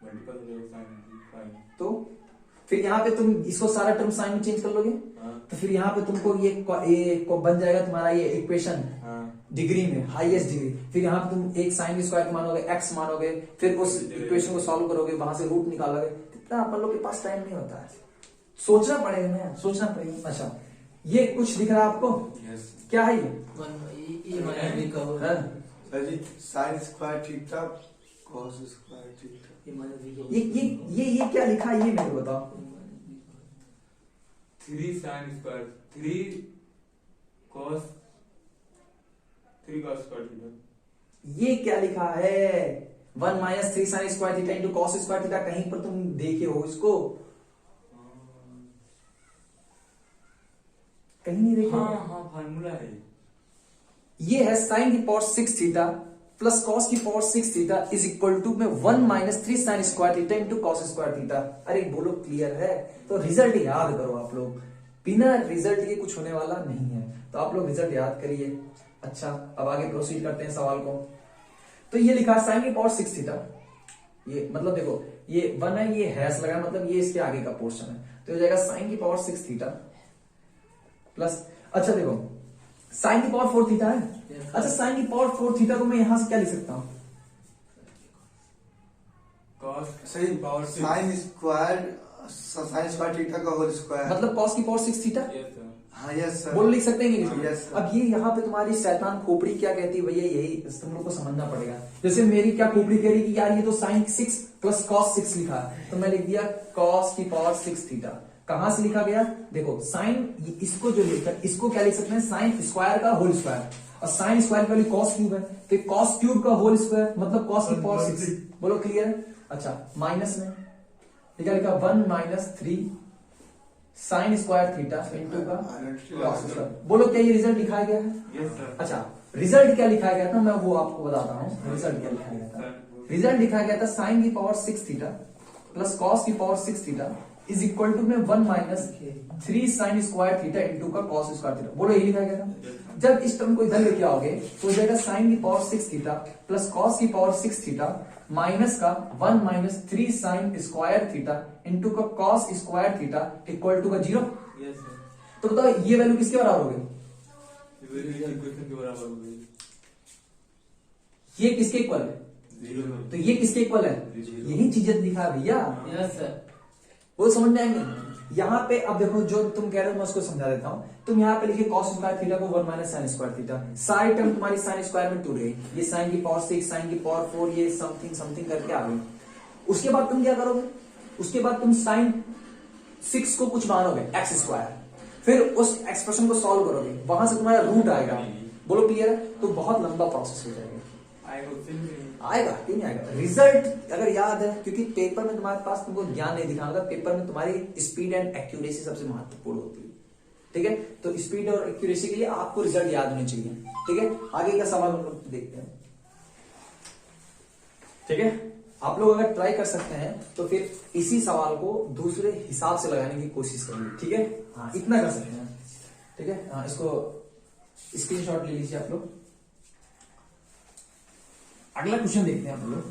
मल्टीपल हो जाएगा साइन इंटू साइन। तो फिर यहाँ पे तुम इसको सारा टर्म साइन में चेंज कर लोगे हाँ तो फिर यहाँ पे तुमको ये को बन जाएगा तुम्हारा ये इक्वेशन हाँ डिग्री में हाईएस्ट डिग्री। फिर यहाँ पे तुम एक साइन स्क्वायर मानोगे एक्स मानोगे फिर उस इक्वेशन को सॉल्व करोगे वहां से रूट निकालोगे। इतना अपन लोग के पास टाइम नहीं होता है, सोचना पड़ेगा ना यार, सोचना पड़ेगा। अच्छा ये कुछ दिख रहा है आपको, यस क्या है ये? ये माइनस बी का होगा। हाँ? Sir ji sine square theta cos square theta. ये माइनस बी का ये क्या लिखा है ये मेरे को बताओ। 3 sine square 3 cos square theta. ये क्या लिखा है 1 minus 3 sine square theta into cos square theta, कहीं पर तुम देखे हो इसको? कहीं नहीं देखे? हाँ हाँ फार्मूला है ये है साइन की पावर 6 थीटा प्लस कॉस की power 6 theta is equal to में 1 minus 3 sine square theta into cos square theta. अरे बोलो क्लियर है? तो रिजल्ट याद करो आप लोग, बिना रिजल्ट के कुछ होने वाला नहीं है, तो आप लोग रिजल्ट याद करिए। अच्छा अब आगे प्रोसीड करते हैं सवाल को। तो ये लिखा साइन की पावर 6 थीटा, ये मतलब देखो ये 1 है, ये हैश लगा मतलब ये इसके आगे का पोर्शन है, तो हो जाएगा साइन की पावर 6 थीटा प्लस अच्छा देखो साइन की पावर 4 थीटा है। अच्छा साइन की पावर 4 थीटा को मैं यहां से क्या लिख सकता हूं? cos सही पावर साइन स्क्वायर थीटा का होल स्क्वायर। मतलब कॉस की पावर 6 थीटा। यस सर हाँ यस सर। बोलो लिख सकते हैं कि नहीं? Yes, sir. अब ये यहाँ पे तुम्हारी शैतान खोपड़ी क्या कहती है भैया, यही तुम लोग को समझना पड़ेगा। जैसे मेरी क्या खोपड़ी कह रही कि यार ये तो साइन 6 प्लस कॉस 6 लिखा है, तो मैं लिख दिया कॉस की पावर 6 थीटा। कहां से लिखा गया? देखो साइन, इसको जो लिखा इसको क्या लिख सकते हैं, साइन स्क्वायर का होल स्क्वायर, और साइन स्क्वायर की वैल्यू कॉस क्यूब है, तो कॉस क्यूब का होल स्क्वायर मतलब कॉस की पावर 6। बोलो क्लियर है? अच्छा माइनस में क्या लिखा, 1 minus 3 sine square theta into का कॉस स्क्वायर। बोलो क्या ये रिजल्ट लिखा गया है? Yes sir. अच्छा रिजल्ट क्या लिखा गया था, मैं वो आपको बताता हूँ। रिजल्ट क्या लिखा गया था? रिजल्ट लिखा गया था साइन की पावर 6 थीटा प्लस कॉस की power 6 theta is equal to में 1 minus 3 sine square theta into का कॉस स्क्वायर थीटा। बोलो यही लिखा गया था। जब इस टर्म को इधर लेके आओगे तो हो जाएगा साइन की पावर 6 थीटा प्लस कॉस की पावर 6 थीटा माइनस का 1 minus 3 sine square theta into का cos square theta equal to का 0। Yes sir. तो बताओ ये वैल्यू किसके बराबर हो गई? इक्वेशन के बराबर हो गई। ये किसके इक्वल है? 0। तो ये किसके इक्वल है? यही चीजें लिखा है भैया, यस सर। वो समझ में आएंगे। यहाँ पे अब देखो जो तुम कह रहे हो मैं उसको समझा देता हूँ। तुम यहाँ पे लिखिए कॉस स्क्वायर थीटा को 1 माइनस साइन स्क्वायर थीटा, सारी टर्म तुम्हारी साइन स्क्वायर में टूट गई। ये साइन की पावर 6 साइन की पावर 4 ये समथिंग समथिंग करके आ गई। उसके बाद तुम क्या करोगे? उसके बाद तुम साइन 6 को कुछ मानोगे एक्स स्क्वायर, फिर उस एक्सप्रेशन को सॉल्व करोगे, वहां से तुम्हारा रूट आएगा। बोलो क्लियर है? तो बहुत लंबा प्रोसेस हो जाएगा। आएगा उससे भी नहीं। आएगा क्यों नहीं आएगा? रिजल्ट अगर याद है, क्योंकि पेपर में तुम्हारे पास तुमको ज्ञान नहीं दिखाना था, पेपर में तुम्हारी स्पीड एंड एक्यूरेसी सबसे महत्वपूर्ण होती है। ठीक है, तो स्पीड और एक्यूरेसी के लिए आपको रिजल्ट याद होने चाहिए। ठीक है, आगे का सवाल हम लोग देखते हैं। ठीक है, आप लोग अगर ट्राई कर सकते हैं तो फिर इसी सवाल को दूसरे हिसाब से लगाने की कोशिश करिए। ठीक है, हाँ इतना कर सकते हैं। ठीक है, हाँ इसको स्क्रीनशॉट ले लीजिए आप लोग। अगला क्वेश्चन देखते हैं हम लोग।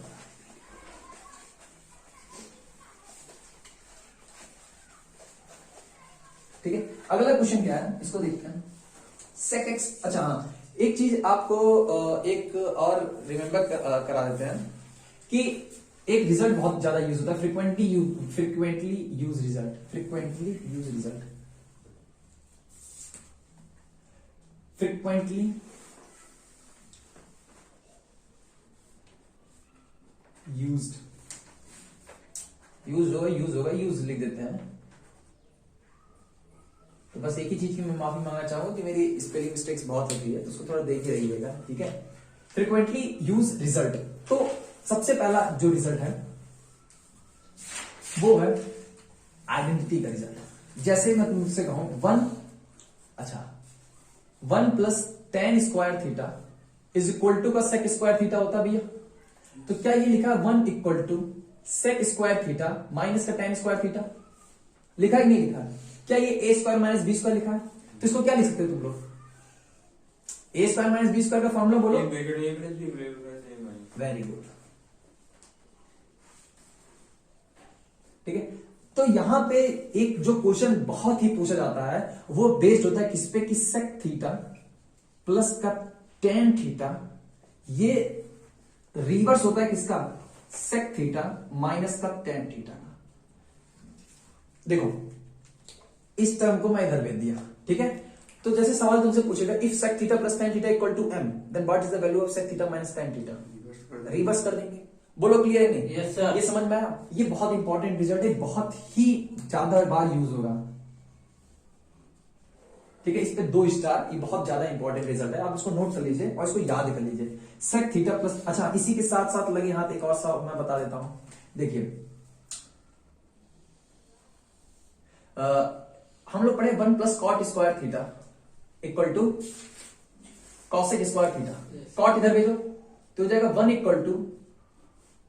ठीक है, अगला क्वेश्चन क्या है इसको देखते हैं। सेक एक्स, अच्छा हाँ एक चीज आपको एक और रिमेम्बर करा देते हैं कि एक रिजल्ट बहुत ज्यादा यूज होता है, frequently use result. Frequently use लिख देते हैं। तो बस एक ही चीज की मैं माफी मांगना चाहूंगा कि मेरी स्पेलिंग मिस्टेक्स बहुत होती है, तो उसको थोड़ा देख ही रहिएगा। ठीक है, फ्रीक्वेंटली यूज रिजल्ट। तो सबसे पहला जो रिजल्ट है वो है आइडेंटिटी का रिजल्ट। जैसे मैं तुमसे कहूं 1 plus tan square theta is equal to का सेक स्क्वायर थीटा होता भैया। तो क्या ये लिखा 1 equal to sec square theta minus का tan स्क्वायर थीटा? लिखा ही नहीं लिखा? क्या ये a square minus b square लिखा है? तो इसको क्या लिख सकते हो तुम लोग? a square minus b square का फॉर्मूला बोलो। Very good. ठीक है, तो यहां पे एक जो क्वेश्चन बहुत ही पूछा जाता है वो बेस्ड होता है किस पे, कि सेक थीटा प्लस का tan थीटा ये रिवर्स होता है किसका? सेक थीटा माइनस का tan थीटा का। देखो इस टर्म को मैं इधर भेज दिया। ठीक है, तो जैसे सवाल तुमसे पूछेगा if sec theta plus tan theta equal to m then what is the value of sec theta minus tan theta? Reverse कर देंगे। बोलो क्लियर है नहीं? Yes sir. ये समझ में आया? ये बहुत इंपॉर्टेंट रिजल्ट है, बहुत ही ज्यादा बार यूज होगा। ठीक है, इस पे 2 स्टार, ये बहुत ज्यादा इंपॉर्टेंट रिजल्ट है, आप इसको नोट कर लीजिए और इसको याद कर लीजिए। सेक थीटा प्लस, अच्छा इसी के साथ साथ लगे हाथ एक और सा मैं बता देता हूं। देखिए हम लोग पढ़े 1 plus cot square theta equal to cosec square theta. Cot इधर भेजो तो हो जाएगा 1 equal to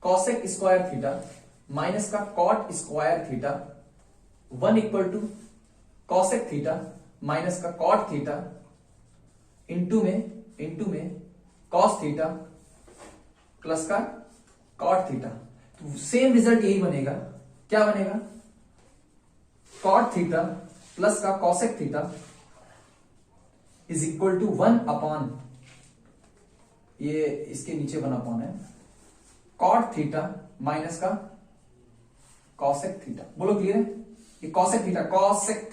cosec square theta minus का cot square theta 1 equal to cosec theta minus का कॉट थीटा इंटू में कॉस थीटा प्लस का कॉट थीटा। तो सेम रिजल्ट यही बनेगा। क्या बनेगा? कॉट थीटा प्लस का cosec theta is equal to 1 upon, ये इसके नीचे 1 अपॉन है, कॉट थीटा माइनस का कॉसेक थीटा। बोलो क्लियर है? ये कॉसेक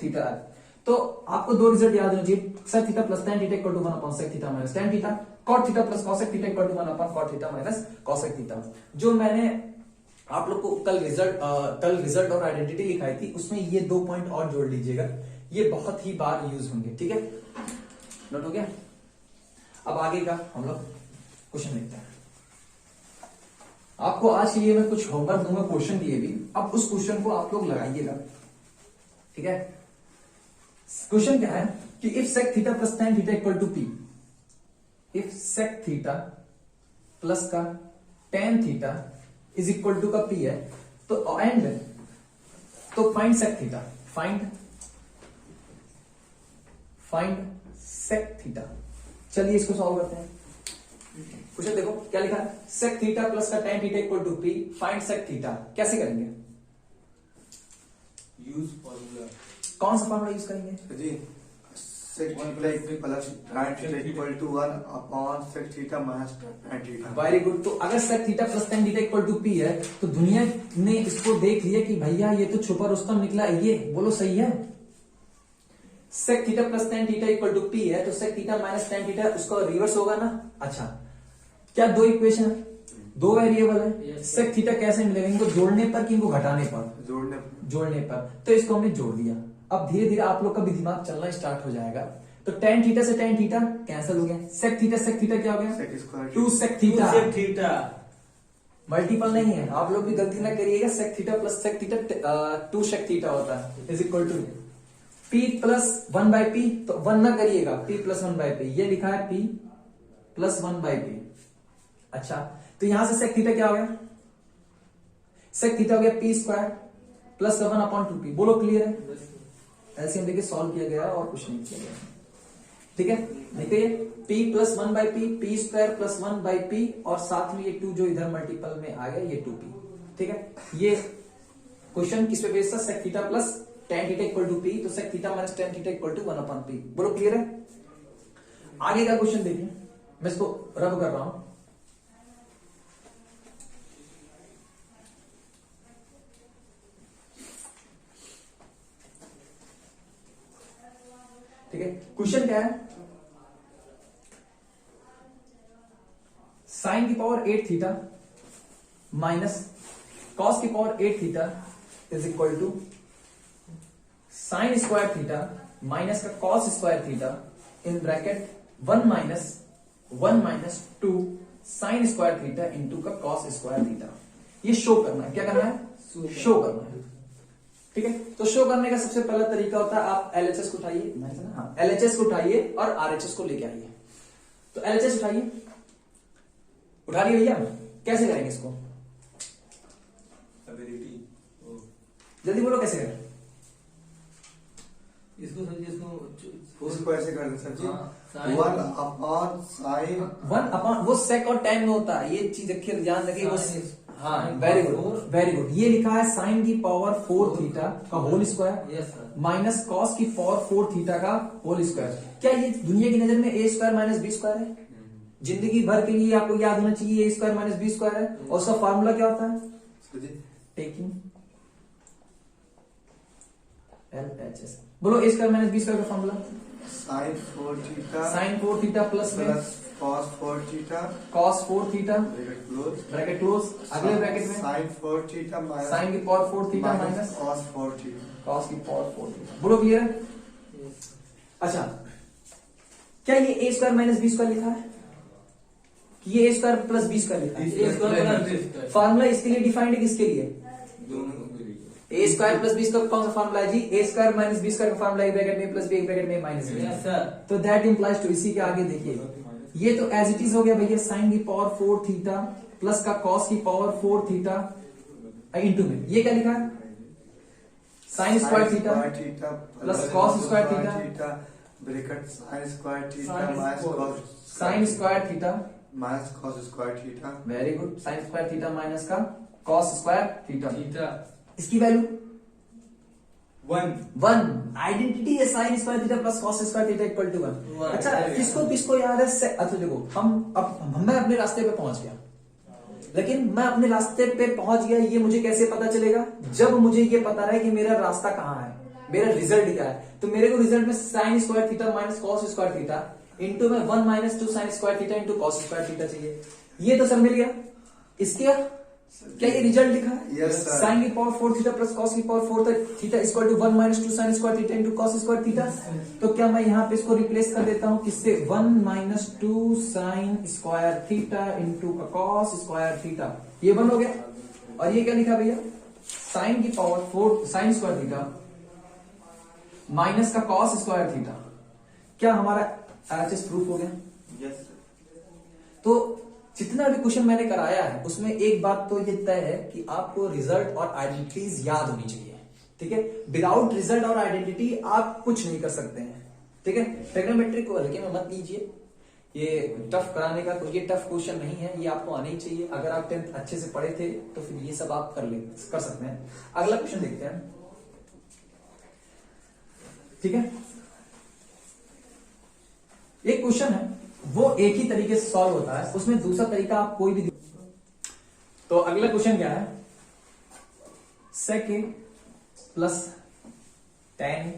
थीटा है। तो तो आपको दो रिजल्ट याद होना चाहिए, sec theta plus tan theta equal to 1 upon sec theta minus tan theta, cot theta plus cosec theta equal to 1 upon cot theta minus cosec theta. जो मैंने आप लोग को कल रिजल्ट और आइडेंटिटी लिखाई थी, उसमें ये 2 पॉइंट और जोड़ लीजिएगा, ये बहुत ही बार यूज होंगे, ठीक है, नोट हो गया। अब आगे का हम लोग क्वेश्चन देखते हैं। आपको आज के लिए मैं कुछ होमवर्क दूंगा, क्वेश्चन दिए भी, अब उस क्वेश्चन को आप लोग लगाइएगा, ठीक है। क्वेश्चन क्या है कि if sec theta plus tan theta equal to p, if sec theta plus का tan theta is equal to का p है, तो एंड तो find sec theta, find sec theta. चलिए इसको सॉल्व करते हैं। क्वेश्चन देखो क्या लिखा है, sec थीटा प्लस का tan theta equal to p, find sec theta. कैसे करेंगे, यूज फॉर्मूला, कौन सा फॉर्मूला यूज करेंगे? जी sec plus tan theta equal to 1 upon sec theta minus tan theta. Very good. तो अगर sec theta plus tan theta equal to p है, तो दुनिया ने इसको देख लिया कि भैया ये तो छुपा रुस्तम निकला, ये बोलो सही है। sec theta plus tan theta equal to p है, तो sec theta minus tan theta उसका रिवर्स होगा ना। अच्छा, क्या दो इक्वेशन है, दो वेरिएबल है, Yes, sec थीटा कैसे मिलेगा, इनको जोड़ने पर कि इनको घटाने पर? जोड़ने पर। तो इसको हमने जोड़ दिया। अब धीरे धीरे आप लोग का भी दिमाग चलना स्टार्ट हो जाएगा। तो tan थीटा से tan थीटा कैंसिल हो गया, sec थीटा क्या हो गया, sec square 2 sec theta, sec theta multiple नहीं है, आप लोग भी गलती ना करिएगा। sec theta plus sec theta 2 sec theta होता है, is equal to p plus 1 by p, तो 1 ना करिएगा, p प्लस 1 बाई p, ये लिखा है p प्लस 1 बाई p। अच्छा, तो यहां से sec थीटा क्या हो गया, sec थीटा हो गया p square plus 7 upon 2p। बोलो क्लियर है? ऐसे हम देखिए सॉल्व किया गया और कुछ नहीं किया गया, ठीक है। देखिए p plus 1 by p, p square plus 1 by p, और साथ में ये 2 जो इधर मल्टीपल में आ गया, ये 2p, ठीक है। ये क्वेश्चन किस पे बेस्ड था, sec theta plus tan theta equal to p, तो sec theta minus tan theta equal to 1 upon p। बोलो क्लियर है? आगे का क्वेश्चन देखिए, मैं इसको रब कर रहा हूं। ठीक है, क्वेश्चन क्या है, साइन की पावर 8 थीटा माइनस कॉस की power 8 theta is equal to sine square theta minus का cos square theta in bracket 1 minus 2 sine square theta into का कॉस स्क्वायर थीटा। ये शो करना है, क्या करना है, शो करना है, ठीक है। तो शो करने का सबसे पहला तरीका होता है, आप LHS को उठाइए, हाँ LHS को उठाइए और RHS को लेके आइए। तो LHS उठाइए, उठा लिया भैया, कैसे करेंगे इसको, एबिलिटी, जल्दी बोलो कैसे करें। इसको समझिए, उसको ऐसे कर सर जी, हाँ, sin 1 अपॉन साइन 1 अपॉन, वो sec और tan में होता है, ये चीज रखिए, ध्यान रखिए वो। Sin- हाँ sin very power good 4, very good. ये लिखा है साइन की पावर 4 थीटा का whole square yes sir, minus cos की पावर 4 थीटा का होल स्क्वायर। क्या ये दुनिया की नजर में a square minus B square है? जिंदगी भर के लिए आपको याद होना चाहिए a square minus B square है। और उसका फार्मूला क्या होता है, सर जी टेकिंग LHS। बोलो a square minus B square का formula, sine 4 theta sine 4 theta plus में plus cos 4 theta cos 4 theta bracket close, अगले ब्रैकेट में साइन 4 थीटा माइनस साइन की power 4 theta minus cos 4 theta. Cos की power 4 theta. बोलो clear है? Yes अच्छा, क्या ये a square minus B square लिखा है कि ये a square plus b square लिखा है? A square plus B square. Formula इसके लिए डिफाइंड है, किसके लिए? दोनों के लिए। a square plus b square कौन सा फार्मूला है जी? a square minus B square का फार्मूला है ब्रैकेट में प्लस b ब्रैकेट में माइनस b। यस सर, तो दैट इंप्लाइज टू, इसी के आगे देखिए, ये तो एज इट इज हो गया भैया, साइन की पावर 4 थीटा प्लस का कॉस की पावर 4 थीटा इंटू में ये क्या लिखा है, sine square theta plus cos square theta bracket sine square theta minus cos sine square theta, minus cos square theta. Very good, sine square theta minus का cos square theta. Theta इसकी value 1 identity है, sine square theta plus cos square theta equal to 1। अच्छा, किसको किसको याद है अच्छा देखो, मैं अपने रास्ते पे पहुंच गया, लेकिन मैं अपने रास्ते पे पहुंच गया, ये मुझे कैसे पता चलेगा? जब मुझे ये पता रहे कि मेरा रास्ता कहाँ है। मेरा रिजल्ट क्या है, तो मेरे को रिजल्ट में sine square theta minus cos square theta into में 1 minus 2 sine square theta into cos square theta चाहिए। ये तो सर मिल गया। इसके क्या ये रिजल्ट लिखा है? Yes, sir. साइन की पावर 4 थीटा प्लस कॉस की power 4 theta equal to 1 minus 2 sine square theta into cos square theta. तो क्या मैं यहाँ पे इसको रिप्लेस कर देता हूँ किससे? 1 minus 2 sine square theta into cos square theta, ये 1 हो गया। और ये क्या लिखा भैया? साइन की power 4 sign square theta minus का कॉस स्क्वायर थीटा। क्या हमारा RHS प्रूफ हो गया? यस तो जितना भी क्वेश्चन मैंने कराया है उसमें एक बात तो ये तय है कि आपको रिजल्ट और आइडेंटिटीज याद होनी चाहिए, ठीक है। विदाउट रिजल्ट और आइडेंटिटी आप कुछ नहीं कर सकते हैं, ठीक है। ट्रिग्नोमेट्री को हल्के में मत लीजिए, ये टफ कराने का ये टफ क्वेश्चन नहीं है, ये आपको आना ही चाहिए। अगर आप 10th अच्छे से पढ़े थे तो फिर ये सब आप कर सकते हैं। अगला क्वेश्चन देखते हैं, ठीक है। एक क्वेश्चन है वो एक ही तरीके से सॉल्व होता है, उसमें दूसरा तरीका आप कोई भी। तो अगला क्वेश्चन क्या है? sec a plus tan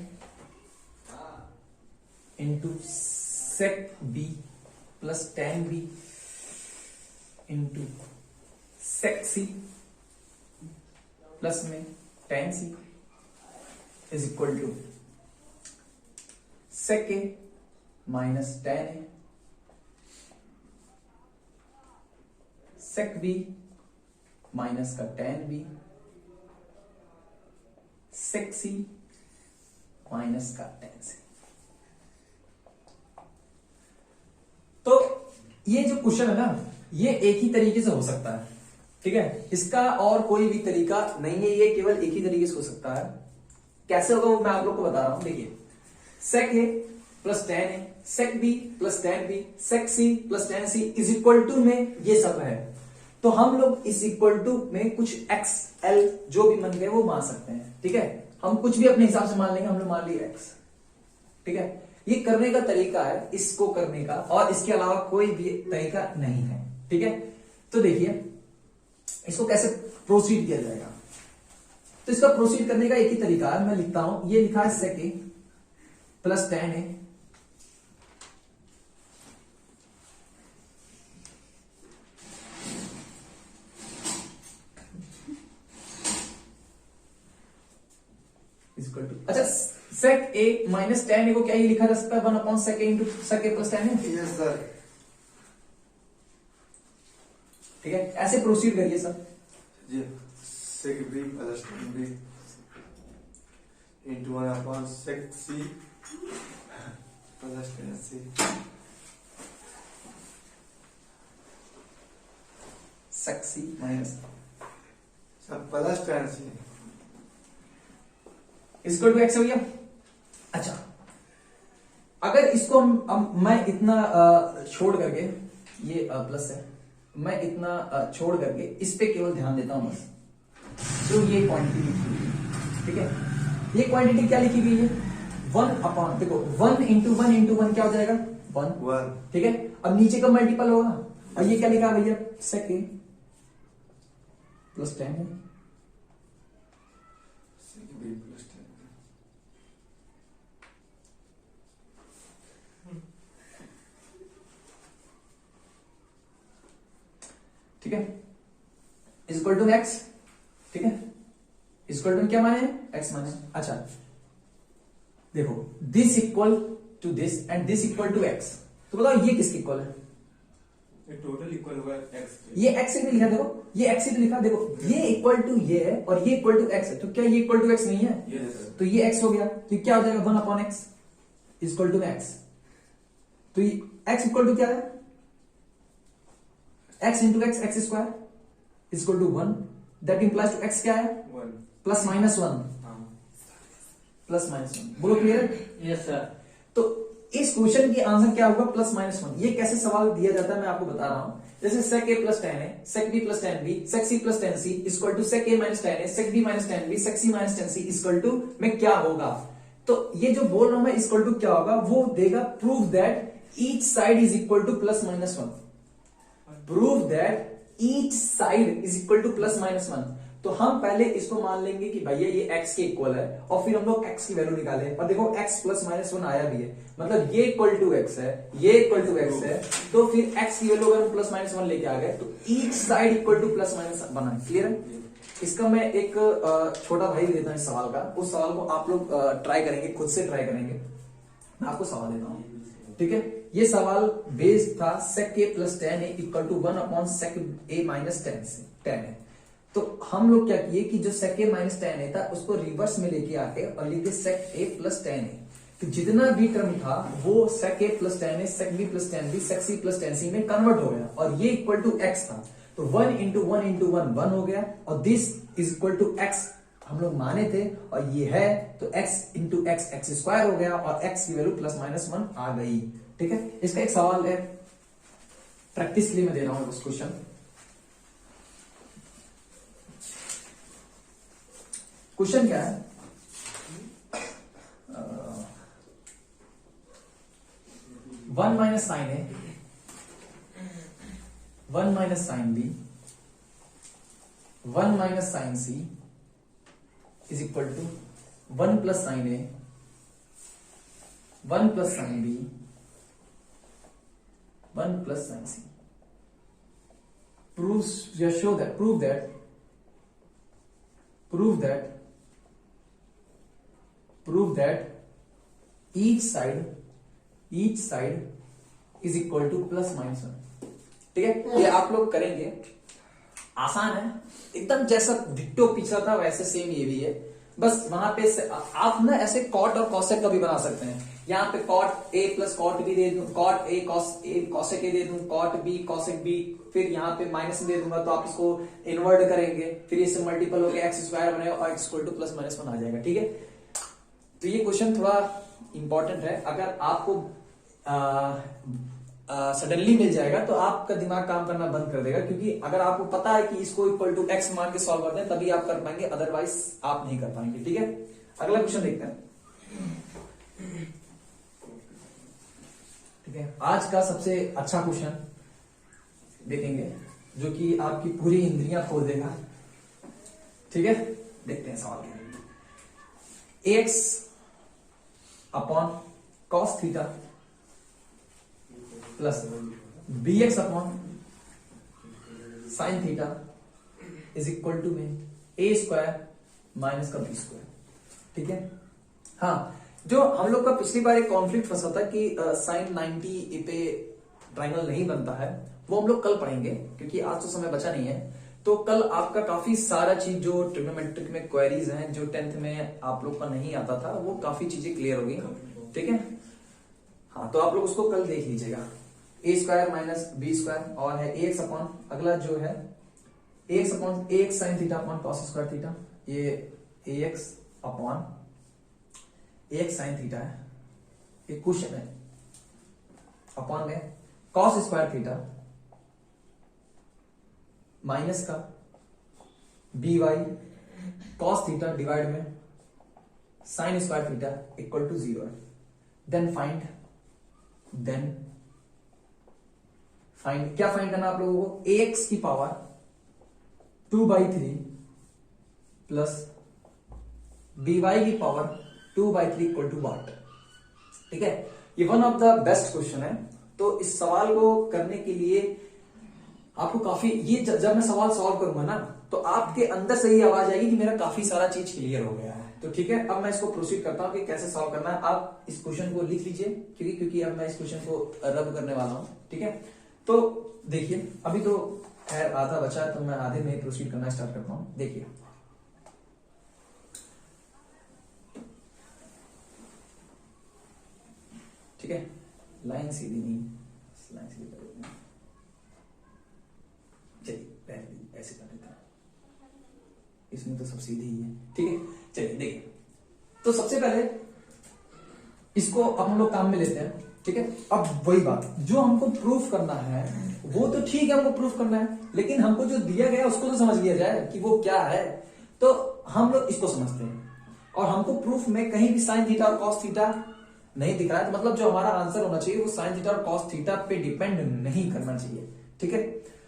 into sec b plus tan b into sec c plus में tan c is equal to sec a minus tan a sec b minus का tan b sec c minus का tan c। तो ये जो question है ना, ये एक ही तरीके से हो सकता है, ठीक है। इसका और कोई भी तरीका नहीं है, ये केवल एक ही तरीके से हो सकता है। कैसे होगा वो मैं आप लोग को बता रहा हूं। देखिए, sec a plus tan a, sec b plus tan b, sec c plus tan c is equal to में ये सब है। तो हम लोग इस इक्वल टू में कुछ x l जो भी मन गए वो मान सकते हैं, ठीक है। हम कुछ भी अपने हिसाब से मान लेंगे, हम लोग मान लिए x, ठीक है। ये करने का तरीका है इसको करने का, और इसके अलावा कोई भी तरीका नहीं है, ठीक है। तो देखिए इसको कैसे प्रोसीड किया जाएगा। तो इसका प्रोसीड करने का एक ही तरीका है, मैं लिखता हूं, ये लिखा है sec a plus tan a equal to, अच्छा sec a minus tan a को क्या ये लिखा जा सकता है 1 upon sec a into sec a plus tan a, yes sir. ठीक है। ऐसे प्रोसीड करिए सर। जी sec b plus tan b into 1 upon sec c plus tan c sec c minus सब plus tan c equal to x हो गया। अच्छा, अगर इसको मैं इतना छोड़ करके, ये प्लस है, मैं इतना छोड़ करके इस पे केवल ध्यान देता हूं बस। तो ये क्वांटिटी लिखी हुई है, ठीक है। ये क्वांटिटी क्या लिखी गई है? 1 अपॉन, देखो 1 इंटू 1 इंटू 1 क्या हो जाएगा? 1, ठीक है। अब नीचे का मल्टीपल होगा, और ये क्या लिखा है भैया? sec a plus tan a sec b plus tan b ठीक है, इक्वल टू x, ठीक है। इक्वल टू क्या माने? x माने। अच्छा देखो, this equal to this and this equal to x, तो बताओ ये किसके इक्वल है? ये टोटल इक्वल होगा x। ये x से भी लिखा, देखो ये x से भी लिखा, देखो ये इक्वल टू ये है और ये इक्वल टू x है, तो क्या ये इक्वल टू x नहीं है? Yes sir. तो ये x हो गया, तो क्या हो जाएगा 1 upon x equal to x। तो ये x इक्वल टू क्या है? x into x, x square equal to 1, that implies to x क्या है? 1। प्लस माइनस 1, हाँ प्लस माइनस 1, बोलो क्लियर है? Yes sir. तो इस क्वेश्चन की आंसर क्या होगा? Plus minus 1। ये कैसे सवाल दिया जाता है मैं आपको बता रहा हूं। जैसे sec a plus tan a, sec b plus tan b, sec c plus tan c equal to sec a minus tan a, sec b minus tan b, sec c minus tan c equal to में क्या होगा? तो ये जो बोल रहा हूं मैं इक्वल टू क्या होगा, वो देगा prove that each side is equal two plus minus 1। Prove that each side is equal two plus minus 1। तो हम पहले इसको मान लेंगे कि भैया ये x के इक्वल है, और फिर हम लोग x की वैल्यू निकाले, और देखो x प्लस माइनस 1 आया भी है, मतलब ये इक्वल टू x है, ये इक्वल टू x है, तो फिर x की वैल्यू अगर हम प्लस माइनस 1 लेके आ गए तो each side equal two plus minus बना है। क्लियर है? इसका मैं एक छोटा भाई देता हूं इस सवाल का, उस सवाल को आप लोग ट्राई करेंगे, खुद से ट्राई करेंगे। मैं आपको सवाल देता हूं, ठीक है? ये सवाल बेस्ड था sec a plus tan a equal to 1 upon sec a minus tan है। तो हम लोग क्या किए कि जो sec a minus tan a था उसको रिवर्स में लेके आके और लिखे sec a plus tan a, तो जितना भी टर्म था वो sec a plus tan a, sec b plus tan b, sec c plus tan c में कन्वर्ट हो गया, और ये इक्वल टू x था, तो 1 इंटू 1 इंटू 1 1 हो गया, और this is equal to x हम लोग माने थे, और ये है तो x इंटू x स्क्वायर हो गया, और x की वैल्यू प्लस माइनस 1 आ गई। ठीक है? इसका एक सवाल है, प्रैक्टिस के लिए मैं दे रहा हूं उस क्वेश्चन। क्वेश्चन क्या है? 1 minus sine A, 1 minus sine B, 1 minus sine C is equal to 1 plus sine A, 1 plus sine B, 1 plus sine C. prove that each side is equal to plus minus 1। ठीक है? ये आप लोग करेंगे, आसान है एकदम, जैसा डिट्टो पिछला था वैसे सेम ये भी है, बस वहां पे आप ना ऐसे कॉट और कॉसेक का भी बना सकते हैं। यहाँ पे cot a plus cot b दे दूं, कॉट ए कॉसेक ए दे दूं, कॉट बी कॉसेक बी, फिर यहाँ पे माइनस में दे दूंगा तो आप इसको इन्वर्ट करेंगे, फिर इससे मल्टीपल होकर एक्स स्क्वायर बनेगा और x equal two plus minus 1 आ जाएगा। ठीक है? तो ये क्वेश्चन थोड़ा इंपॉर्टेंट है, अगर आपको सडनली मिल जाएगा तो आपका दिमाग काम करना बंद कर देगा, क्योंकि अगर आपको पता है कि इसको इक्वल टू एक्स मान के सॉल्व करते हैं तभी आप कर पाएंगे, अदरवाइज आप नहीं कर पाएंगे। ठीक है? अगला क्वेश्चन देखते हैं। ठीक है? आज का सबसे अच्छा क्वेश्चन देखेंगे जो कि आपकी पूरी इंद्रियां खोल देगा। ठीक है? देखते हैं सवाल क्या है। ax upon cos theta plus bx upon sine theta is equal to में a स्क्वायर माइनस का b स्क्वायर। ठीक है? हाँ, जो हम लोग का पिछली बार एक कॉन्फ्लिक्ट फंसा था कि साइन 90 पे ट्राइंगल नहीं बनता है, वो हम लोग कल पढ़ेंगे, क्योंकि आज तो समय बचा नहीं है। तो कल आपका काफी सारा चीज जो ट्रिग्नोमेट्रिक में क्वेरीज हैं, जो 10th में आप लोग का नहीं आता था, वो काफी चीजें क्लियर हो गई। ठीक है? हाँ, तो आप लोग उसको कल देख लीजिएगा। A square minus B square, और है एक्स अपॉन, अगला जो है x upon x sine theta upon cos square theta, ये x upon x sine theta है, एक क्वेश्चन है, अपॉन में कॉस स्क्वायर थीटा माइनस का b y cos theta divide में sine square theta equal to 0 है। देन फाइंड क्या find करना आप लोगों को? एक्स की पावर 2/3 प्लस बी वाई की पावर 2/3 इक्वल टू व्हाट? ठीक है? ये one of the best question है। तो इस सवाल को करने के लिए आपको काफी, ये जब मैं सवाल सॉल्व करूंगा ना तो आपके अंदर से ही आवाज आएगी कि मेरा काफी सारा चीज क्लियर हो गया है। तो ठीक है, अब मैं इसको प्रोसीड करता हूं कि कैसे सॉल्व करना है। आप इस क्वेश्चन को लिख लीजिए, क्योंकि अब मैं इस क्वेश्चन को रब करने वाला हूं। ठीक है? तो देखिए, अभी तो खैर आधा बचा है, तो मैं आधे में प्रोसीड करना स्टार्ट करता हूं। देखिए, ठीक है, लाइन सीधी नहीं, लाइन सीधी कर देते हैं। चलिए पहले ऐसे कर देते हैं, इसमें तो सब सीधी ही है। ठीक है? चलिए देखिए, तो सबसे पहले इसको अब हम लोग काम में लेते हैं। ठीक है? अब वही बात जो हमको प्रूफ करना है वो तो ठीक है, हमको प्रूफ करना है, लेकिन हमको जो दिया गया उसको तो समझ लिया जाए कि वो क्या है। तो हम लोग इसको समझते हैं, और हमको प्रूफ में कहीं भी साइन थीटा और कॉस थीटा नहीं दिख रहा है, तो मतलब जो हमारा आंसर होना चाहिए वो साइन थीटा और कॉस थीटा पे डिपेंड नहीं करना चाहिए। ठीक है?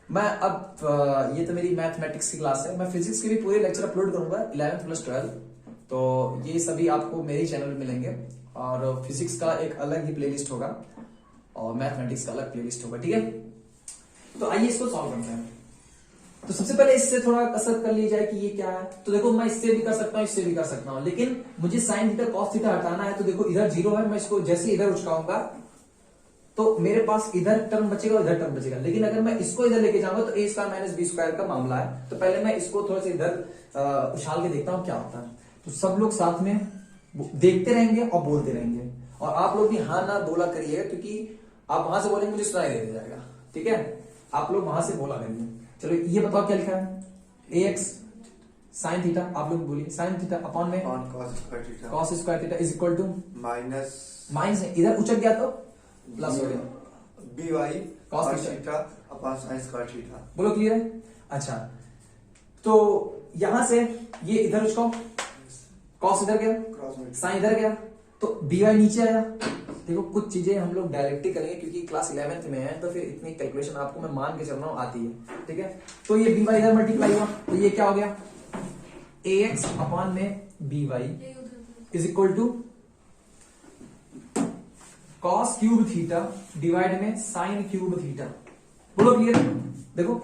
मैं अब ये तो मेरी मैथमेटिक्स की क्लास है, मैं फिजिक्स के भी पूरे लेक्चर अपलोड करूंगा 11th प्लस 12, तो ये सभी आपको मेरे चैनल में मिलेंगे। और फिजिक्स का एक अलग ही प्लेलिस्ट होगा और मैथमेटिक्स का अलग प्लेलिस्ट होगा, ठीक है। तो आइए इसको सॉल्व करते हैं। तो सबसे पहले इससे थोड़ा कसरत कर ली जाए कि ये क्या है। तो देखो मैं इससे भी कर सकता हूं, इससे भी कर सकता हूं, लेकिन मुझे साइन थीटा कॉस थीटा हटाना है। तो देखो इधर 0 है, मैं इसको जैसे इधर उचकाऊंगा तो मेरे पास इधर टर्म बचेगा, इधर टर्म बचेगा। लेकिन अगर मैं इसको इधर लेके जाऊंगा तो a square minus B square का मामला है। तो पहले मैं इसको थोड़ा सा इधर उछाल के देखता हूं क्या होता है। तो सब लोग साथ में देखते रहेंगे और बोलते रहेंगे, और आप लोग भी हाँ ना बोला करिएगा, क्योंकि आप वहां से बोलेंगे मुझे सुनाई दे जाएगा, ठीक है। आप लोग वहां से बोला करिए। चलो ये बताओ क्या लिखा है, ax साइन थीटा, आप लोग बोलिए साइन थीटा अपॉन में cos square theta is equal to minus इधर उचक गया तो प्लस हो गया B Y cos cos theta upon sine square theta. बोलो क्लियर है। अच्छा तो यहां से ये इधर उचकाओ, कॉस इधर गया, साइन इधर गया, तो बी वाई नीचे आया। देखो कुछ चीजें हम लोग डायरेक्टली करेंगे क्योंकि क्लास 11th में है, तो फिर इतनी कैलकुलेशन आपको मैं मान के चल रहा हूं आती है, ठीक है। तो ये बी वाई इधर मल्टीप्लाई हुआ, तो ये क्या हो गया, ax अपॉन में b y is equal to cos cube theta divide में साइन क्यूब थीटा। बोलो क्लियर। देखो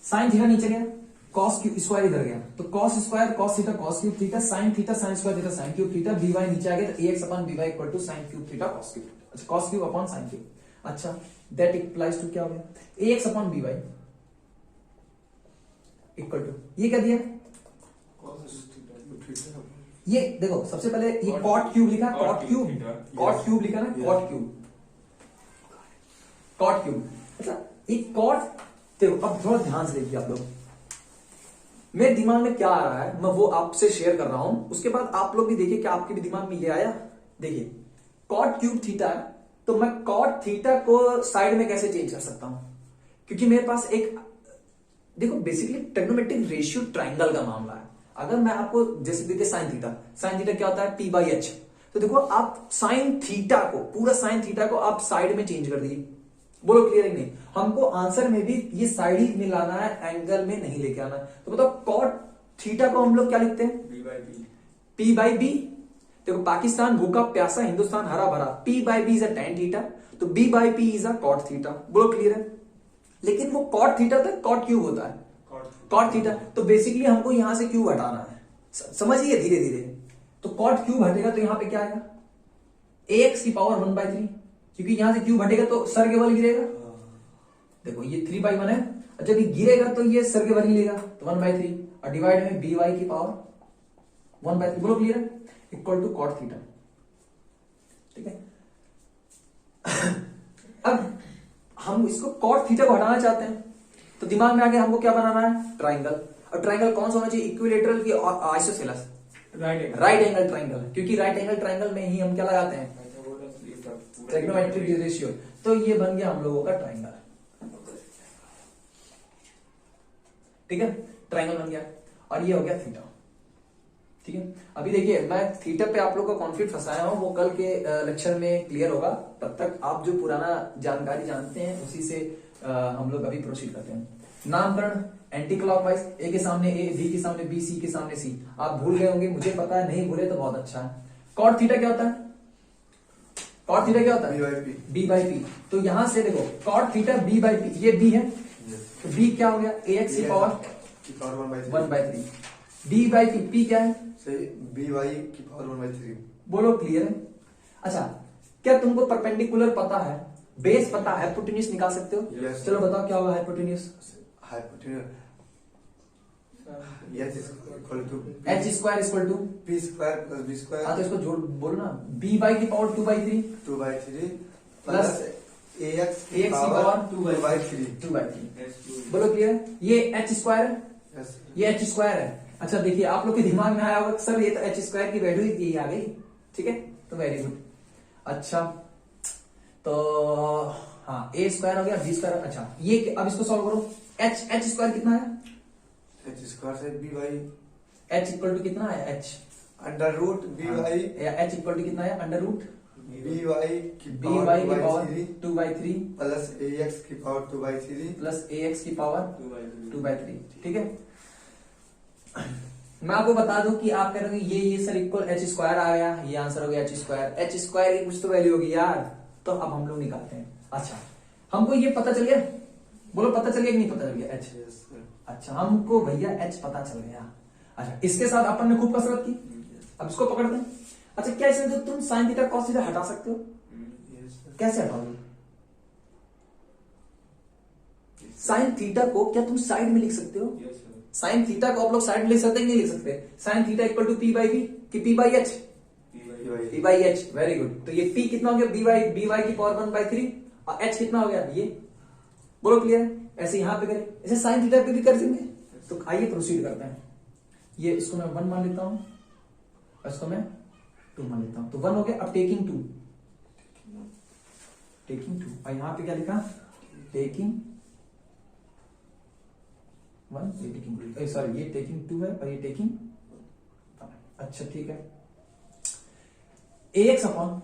साइन थीटा नीचे गया, कॉस क्यूब स्क्वायर इधर गया, तो cos square cos theta cos cube theta, sine theta sine square theta sine cube theta, b y नीचे आ गया, तो ax upon B Y equal to sine cube theta cos cube. अच्छा cos cube upon sine cube. अच्छा that equalise to क्या हो गया, ax upon B Y equal to ये क्या दिया, ये देखो सबसे पहले ये कॉट क्यूब लिखा, कॉट क्यूब लिखा ना, कॉट क्यूब मतलब एक कॉट। देखो अब थोड़ा ध्यान से देखिए आप लोग, मेरे दिमाग में क्या आ रहा है मैं वो आपसे शेयर कर रहा हूं, उसके बाद आप लोग भी देखिए क्या आपके भी दिमाग में ये आया। देखिए कॉट क्यूब थीटा है, तो मैं कॉट थीटा को साइड में कैसे चेंज कर सकता हूं, क्योंकि मेरे पास एक देखो बेसिकली ट्रिग्नोमेट्रिक रेशियो ट्राइंगल का मामला है। अगर मैं आपको जैसे देखिए साइन थीटा क्या होता है, p/h। तो देखो आप साइन थीटा को, पूरा साइन थीटा को आप साइड में चेंज कर दीजिए। बोलो क्लियर है नहीं, हमको आंसर में भी ये साइड ही में लाना है, एंगल में नहीं लेके आना है। तो बताओ कॉट थीटा को हम लोग क्या लिखते हैं, p/b। देखो पाकिस्तान भूखा प्यासा, हिंदुस्तान हरा भरा, p/b is a tan theta, तो b/p is a cot theta. बोलो क्लियर है। लेकिन वो कॉट थीटा तक कॉट क्यूब होता है, कॉट थीटा। तो बेसिकली हमको यहां से क्यूब हटाना है, समझिए धीरे धीरे। तो कॉट क्यूब हटेगा तो यहां पे क्या आएगा, ax की पावर 1/3, क्योंकि यहां से क्यूब हटेगा तो सर के बल गिरेगा। देखो ये 3/1 है, और जब ये गिरेगा तो ये सर के बल ही लेगा, तो 1/3 और डिवाइड में बी वाई की पावर 1/3। बोलो क्लियर है, इक्वल टू कॉट थीटा, ठीक है। अब हम इसको कॉट थीटा को हटाना चाहते हैं, तो दिमाग में आगे हमको क्या बनाना है, ट्राइंगल। और ट्राइंगल कौन सा होना चाहिए, इक्विलेटरल की आइसोसेलेस, राइट एंगल ट्राइंगल, क्योंकि राइट एंगल ट्राइंगल में ही हम क्या लगाते हैं, ट्रिग्नोमेट्रिक रेशियो। तो ये बन गया हम लोगों का ट्राइंगल, ठीक है, ट्राइंगल बन गया। और ये हो गया थीटा, ठीक है। अभी देखिए मैं थीटा पे आप लोग का कॉन्फ्लिक्ट फंसाया हूं, वो कल के लेक्चर में क्लियर होगा। तब तक आप जो पुराना जानकारी जानते हैं उसी से हम लोग अभी प्रोसीड करते हैं। नामकरण एंटी क्लॉकवाइज, ए के सामने ए, बी के सामने बी, सी के सामने सी। आप भूल गए होंगे, मुझे पता है, नहीं भूले तो बहुत अच्छा है। कॉट थीटा क्या होता है, कॉट थीटा क्या होता है, b/p। तो यहां से देखो कॉट थीटा b/p, ये b है, तो b क्या हो गया, ax की पावर 1/3, b/p, p क्या है, बी वाई की पावर 1/3। बोलो क्लियर है। अच्छा क्या तुमको परपेंडिकुलर पता है, बेस पता है, हाइपोटेन्यूज निकाल सकते हो? Yes. चलो बताओ क्या होगा hypotenuse, h square equal to p square plus b square. हाँ तो इसको जोड़ बोलो ना, b बाई की पावर 2/3 प्लस ax की पावर 2/3। बोलो क्लियर है। ये h स्क्वायर है, ये h स्क्वायर है। अच्छा देखिए आप लोग के दिमाग में आया होगा सर ये तो h स्क्वायर की वैल्यू ही आ गई, ठीक है, तो वेरी गुड। अच्छा तो हाँ a स्क्वायर हो गया, b स्क्वायर। अच्छा ये अब इसको सॉल्व करो, h स्क्वायर कितना है, h स्क्वायर से b Y, h equal to कितना है, h under root b Y, h equal to कितना है, अंडर रूट बी वाई की बी वाई की power power 2/3 2/3 plus A X की पावर 2/3 प्लस ए एक्स की पावर 2/3 2/3। ठीक है, मैं आपको बता दूं कि आप कह रहे हो ये सर इक्वल एच स्क्वायर आ गया, ये आंसर हो गया एच स्क्वायर। एच स्क्वायर की कुछ तो वैल्यू होगी यार, तो अब हम लोग निकालते हैं। अच्छा, हमको ये पता चल गया, बोलो पता चल गया कि नहीं पता चल गया एच? Yes sir. अच्छा, हमको भैया एच पता चल गया। अच्छा, इसके साथ अपन ने खूब कसरत की, अब इसको पकड़ते हैं। अच्छा, क्या इसमें तो तुम साइन थीटा कॉस थीटा हटा सकते हो? Yes sir. कैसे हटाओगे? साइन थीटा को क्या तुम साइड में लिख सकते हो? Yes sir. साइन थीटा को आप लोग साइड में लिख सकते हैं कि नहीं लिख सकते? Sine theta equal to p by b कि p by h? P by h. Very good. तो ये पी कितना हो गया? बी वाई की पावर 1/3 और एच कितना हो गया? ये बोलो क्लियर है? ऐसे यहां पे करें, ऐसे साइन थीटा पे भी कर देंगे। तो आइए प्रोसीड करते हैं। ये इसको मैं 1 मान लेता हूं और इसको मैं 2 मान लेता हूं, तो 1 हो गया। अब टेकिंग 2 और यहां पे क्या लिखा? टेकिंग 1, ये टेकिंग 2, सॉरी ये टेकिंग 2 है और ये टेकिंग। अच्छा ठीक है, ax अपॉन,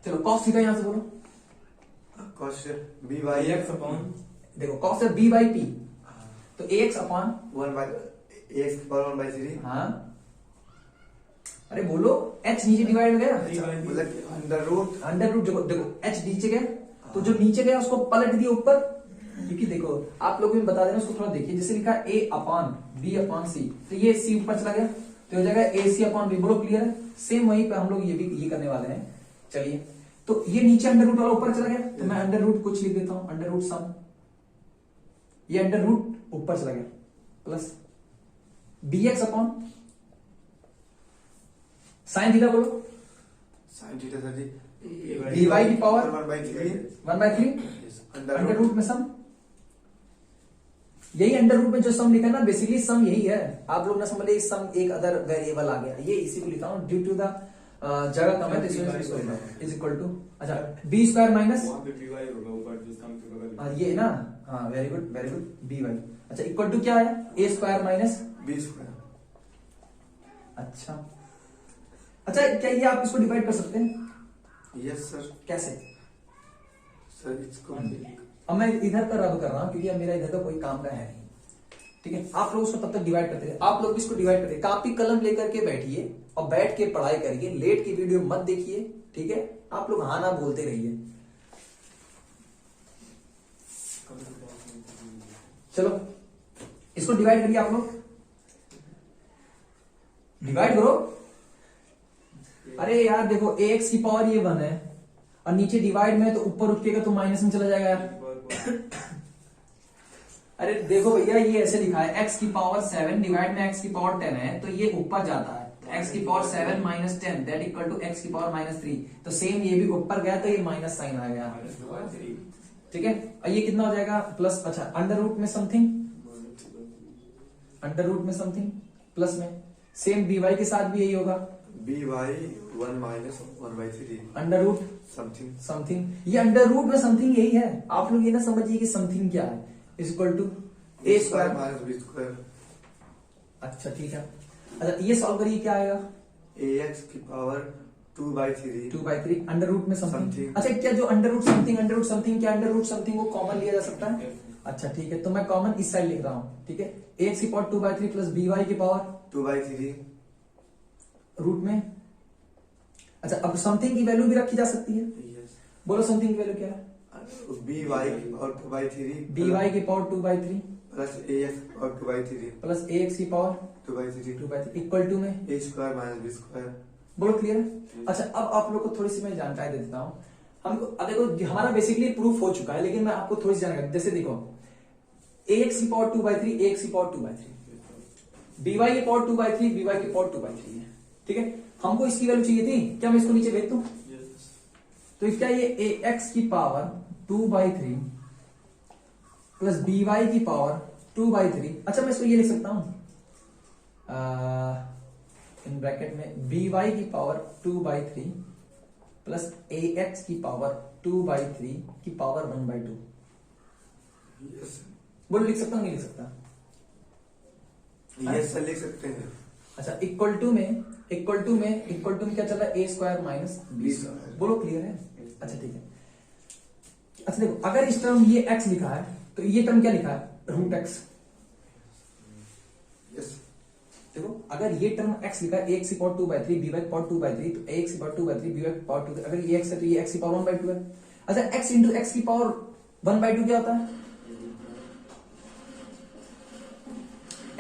चलो cos थीटा यहां से बोलो। Cos B Y X upon देखो cos है b बाई p, तो ax अपॉन 1 बाई एक्स की पावर 1/3 हाँ, अरे बोलो, h नीचे डिवाइड हो गया, मतलब अंडर रूट अंडर रूट। देखो h नीचे गया, तो जो नीचे गया उसको पलट दिया ऊपर, क्योंकि देखो आप लोग भी बता देना, उसको थोड़ा देखिए। जैसे लिखा a upon b upon c, तो ये c ऊपर चला गया, तो हो जाएगा ac अपॉन b। बोलो क्लियर है? सेम वहीं पे हम लोग ये करने वाले हैं। चलिए, तो ये नीचे अंडर रूट वाला ऊपर चला गया, तो मैं अंडर रूट कुछ लिख देता हूं, अंडर रूट सम, ये अंडर रूट ऊपर चला गया, plus bx upon sine theta बोलो, साइन थीटा सर जी dy की पावर 1/3 1/3 अंडर अंडर रूट में सम। यही अंडर रूट में जो सम लिखा है ना, बेसिकली सम यही है। आप लोग ना समझ लीजिए सम एक अदर वेरिएबल आ गया, ये इसी को लिखा हूं ड्यू टू द जगह कम है तो इसमें इज इक्वल टू, अच्छा बी स्क्वायर माइनस, वहां पे by होगा ऊपर जो सम के बगल में। ये ना, हाँ वेरी गुड बी वाई। अच्छा इक्वल टू क्या है? ए स्क्वायर माइनस बी स्क्वायर। अच्छा क्या ये आप इसको डिवाइड कर सकते हैं? Yes sir. कैसे? सर इसको अब मैं इधर का रब कर रहा हूं क्योंकि अब मेरा इधर का कोई काम का है नहीं। ठीक है, आप लोग उसको तब तक डिवाइड करते रहे, आप लोग भी इसको डिवाइड करिए, कॉपी कलम लेकर के बैठिए और बैठ के पढ़ाई करिए, लेट की वीडियो मत देखिए। ठीक है, आप लोग हाँ ना बोलते रहिए। चलो इसको डिवाइड करिए, आप लोग डिवाइड करो। अरे यार देखो ax की पावर ये 1 है और नीचे डिवाइड में, तो ऊपर उठेगा तो माइनस में चला जाएगा यार। अरे देखो भैया, ये ऐसे लिखा है x की पावर 7 डिवाइड में x की पावर 10 है, तो ये ऊपर जाता है। x की power 7 minus 10 that equal to x की पावर -3, तो सेम ये भी ऊपर गया तो ये माइनस साइन आ गया। ठीक है, और ये कितना हो जाएगा? प्लस। अच्छा अंडर रूट में समथिंग, अंडर रूट में समथिंग प्लस में, सेम बी वाई के साथ भी यही होगा, B Y 1 minus 1/3 under root something. Something. ये अंडर रूट में समथिंग यही है, आप लोग ये ना समझिए कि समथिंग क्या है, is equal to A square minus B square. अच्छा ठीक है, अच्छा ये सॉल्व करिए, क्या आएगा? ए एक्स की पावर 2/3 2/3 अंडर रूट में समथिंग। Something. अच्छा क्या जो अंडर रूट समथिंग क्या अंडर रूट समथिंग को कॉमन लिया जा सकता है? अच्छा ठीक है, तो मैं कॉमन इस साइड लिख रहा हूं। ठीक है, एक्स की पावर 2/3 प्लस बी वाई की पावर 2/3 रूट में। अच्छा अब समथिंग की वैल्यू भी रखी जा सकती है, यस। बोलो समथिंग की वैल्यू क्या है? बी वाई की पावर 2/3 बी वाई की पावर 2/3 प्लस ए एक्स की पावर 2/3 प्लस ए एक्स की पावर 2/3 इक्वल टू में ए स्क्वायर माइनस बी स्क्वायर। बोलो क्लियर है? अच्छा अब आप लोग को थोड़ी सी मैं जानकारी दे देता हूं। हमको अब देखो हमारा बेसिकली प्रूफ हो चुका है, लेकिन मैं आपको थोड़ी सी जानकारी, जैसे देखो ax की पावर 2/3 ax की पावर 2/3 by की पावर 2/3 by की पावर 2/3 है। ठीक है, हमको इसकी वैल्यू चाहिए थी, क्या मैं इसको नीचे भेज दूं? तो क्या ये ax की पावर 2/3 प्लस by की पावर 2/3, अच्छा मैं इसको ये लिख सकता हूं इन ब्रैकेट में by की पावर 2/3 प्लस ax की पावर 2/3 की पावर 1/2। यस बोलो लिख सकता हूं नहीं लिख सकता? यस सर लिख सकते हैं। अच्छा, इक्वल टू में क्या चल रहा है, ए स्क्वायर माइनस बी स्क्वायर। बोलो क्लियर है? अच्छा ठीक है। अच्छा देखो, अगर इस टर्म ये x लिखा है तो ये टर्म क्या लिखा है, रूट एक्स। यस देखो, अगर ये टर्म x लिखा है ax की पावर 2/3 by पावर 2/3, तो ax की पावर 2/3 by पावर 2, अगर ये x है तो ये x की पावर 1/2 है। अच्छा, x इंटू x की पावर 1/2 क्या होता है,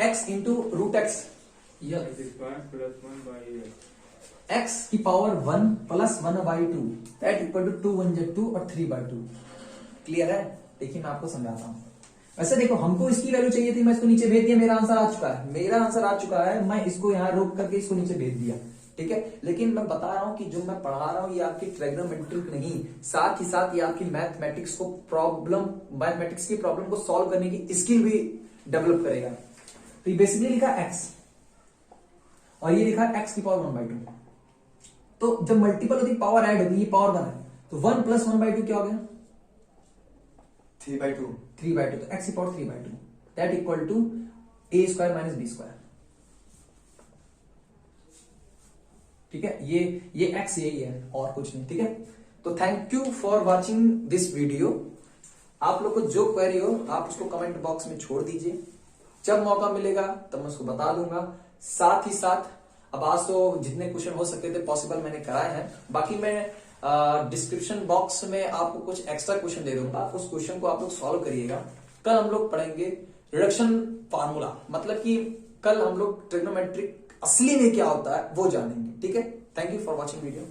x into root X, x square plus 1 by x. x की power 1 plus 1/2 that equal to 2 1 2 और 3/2। क्लियर है? देखिए मैं आपको समझाता हूं। वैसे देखो, हमको इसकी वैल्यू चाहिए थी, मैं इसको नीचे भेज दिया, मेरा आंसर आ चुका है, मैं इसको यहां रोक करके इसको नीचे भेज दिया, ठीक है। लेकिन मैं बता रहा हूं कि जो मैं पढ़ा रहा हूं ये आपकी ट्रिग्नोमेट्रिक नहीं, साथ ही साथ ये आपकी मैथमेटिक्स की प्रॉब्लम को सॉल्व करने की स्किल भी डेवलप करेगा। तो ये बेसिकली लिखा x और ये लिखा x की पावर 1/2। तो जब मल्टीपल होती पावर ऐड होती है, ये पावर 1 है, तो 1 प्लस 1/2 क्या हो गया, 3/2। 3/2, तो x की power 3/2 that equal to a square minus B square. ठीक है, ये x यही है और कुछ नहीं, ठीक है। तो thank you for watching this video. आप लोग को जो क्वेरी हो आप उसको कमेंट बॉक्स में छोड़ दीजिए, जब मौका मिलेगा तब मैं उसको बता दूंगा। साथ ही साथ अब आज तो जितने क्वेश्चन हो सकते थे पॉसिबल मैंने कराए हैं, बाकी मैं डिस्क्रिप्शन बॉक्स में आपको कुछ एक्स्ट्रा क्वेश्चन दे दूंगा, उस क्वेश्चन को आप लोग सॉल्व करिएगा। कल हम लोग पढ़ेंगे रिडक्शन फार्मूला, मतलब कि कल हम लोग ट्रिग्नोमेट्रिक असली में क्या होता है वो जानेंगे, ठीक है। Thank you for watching video.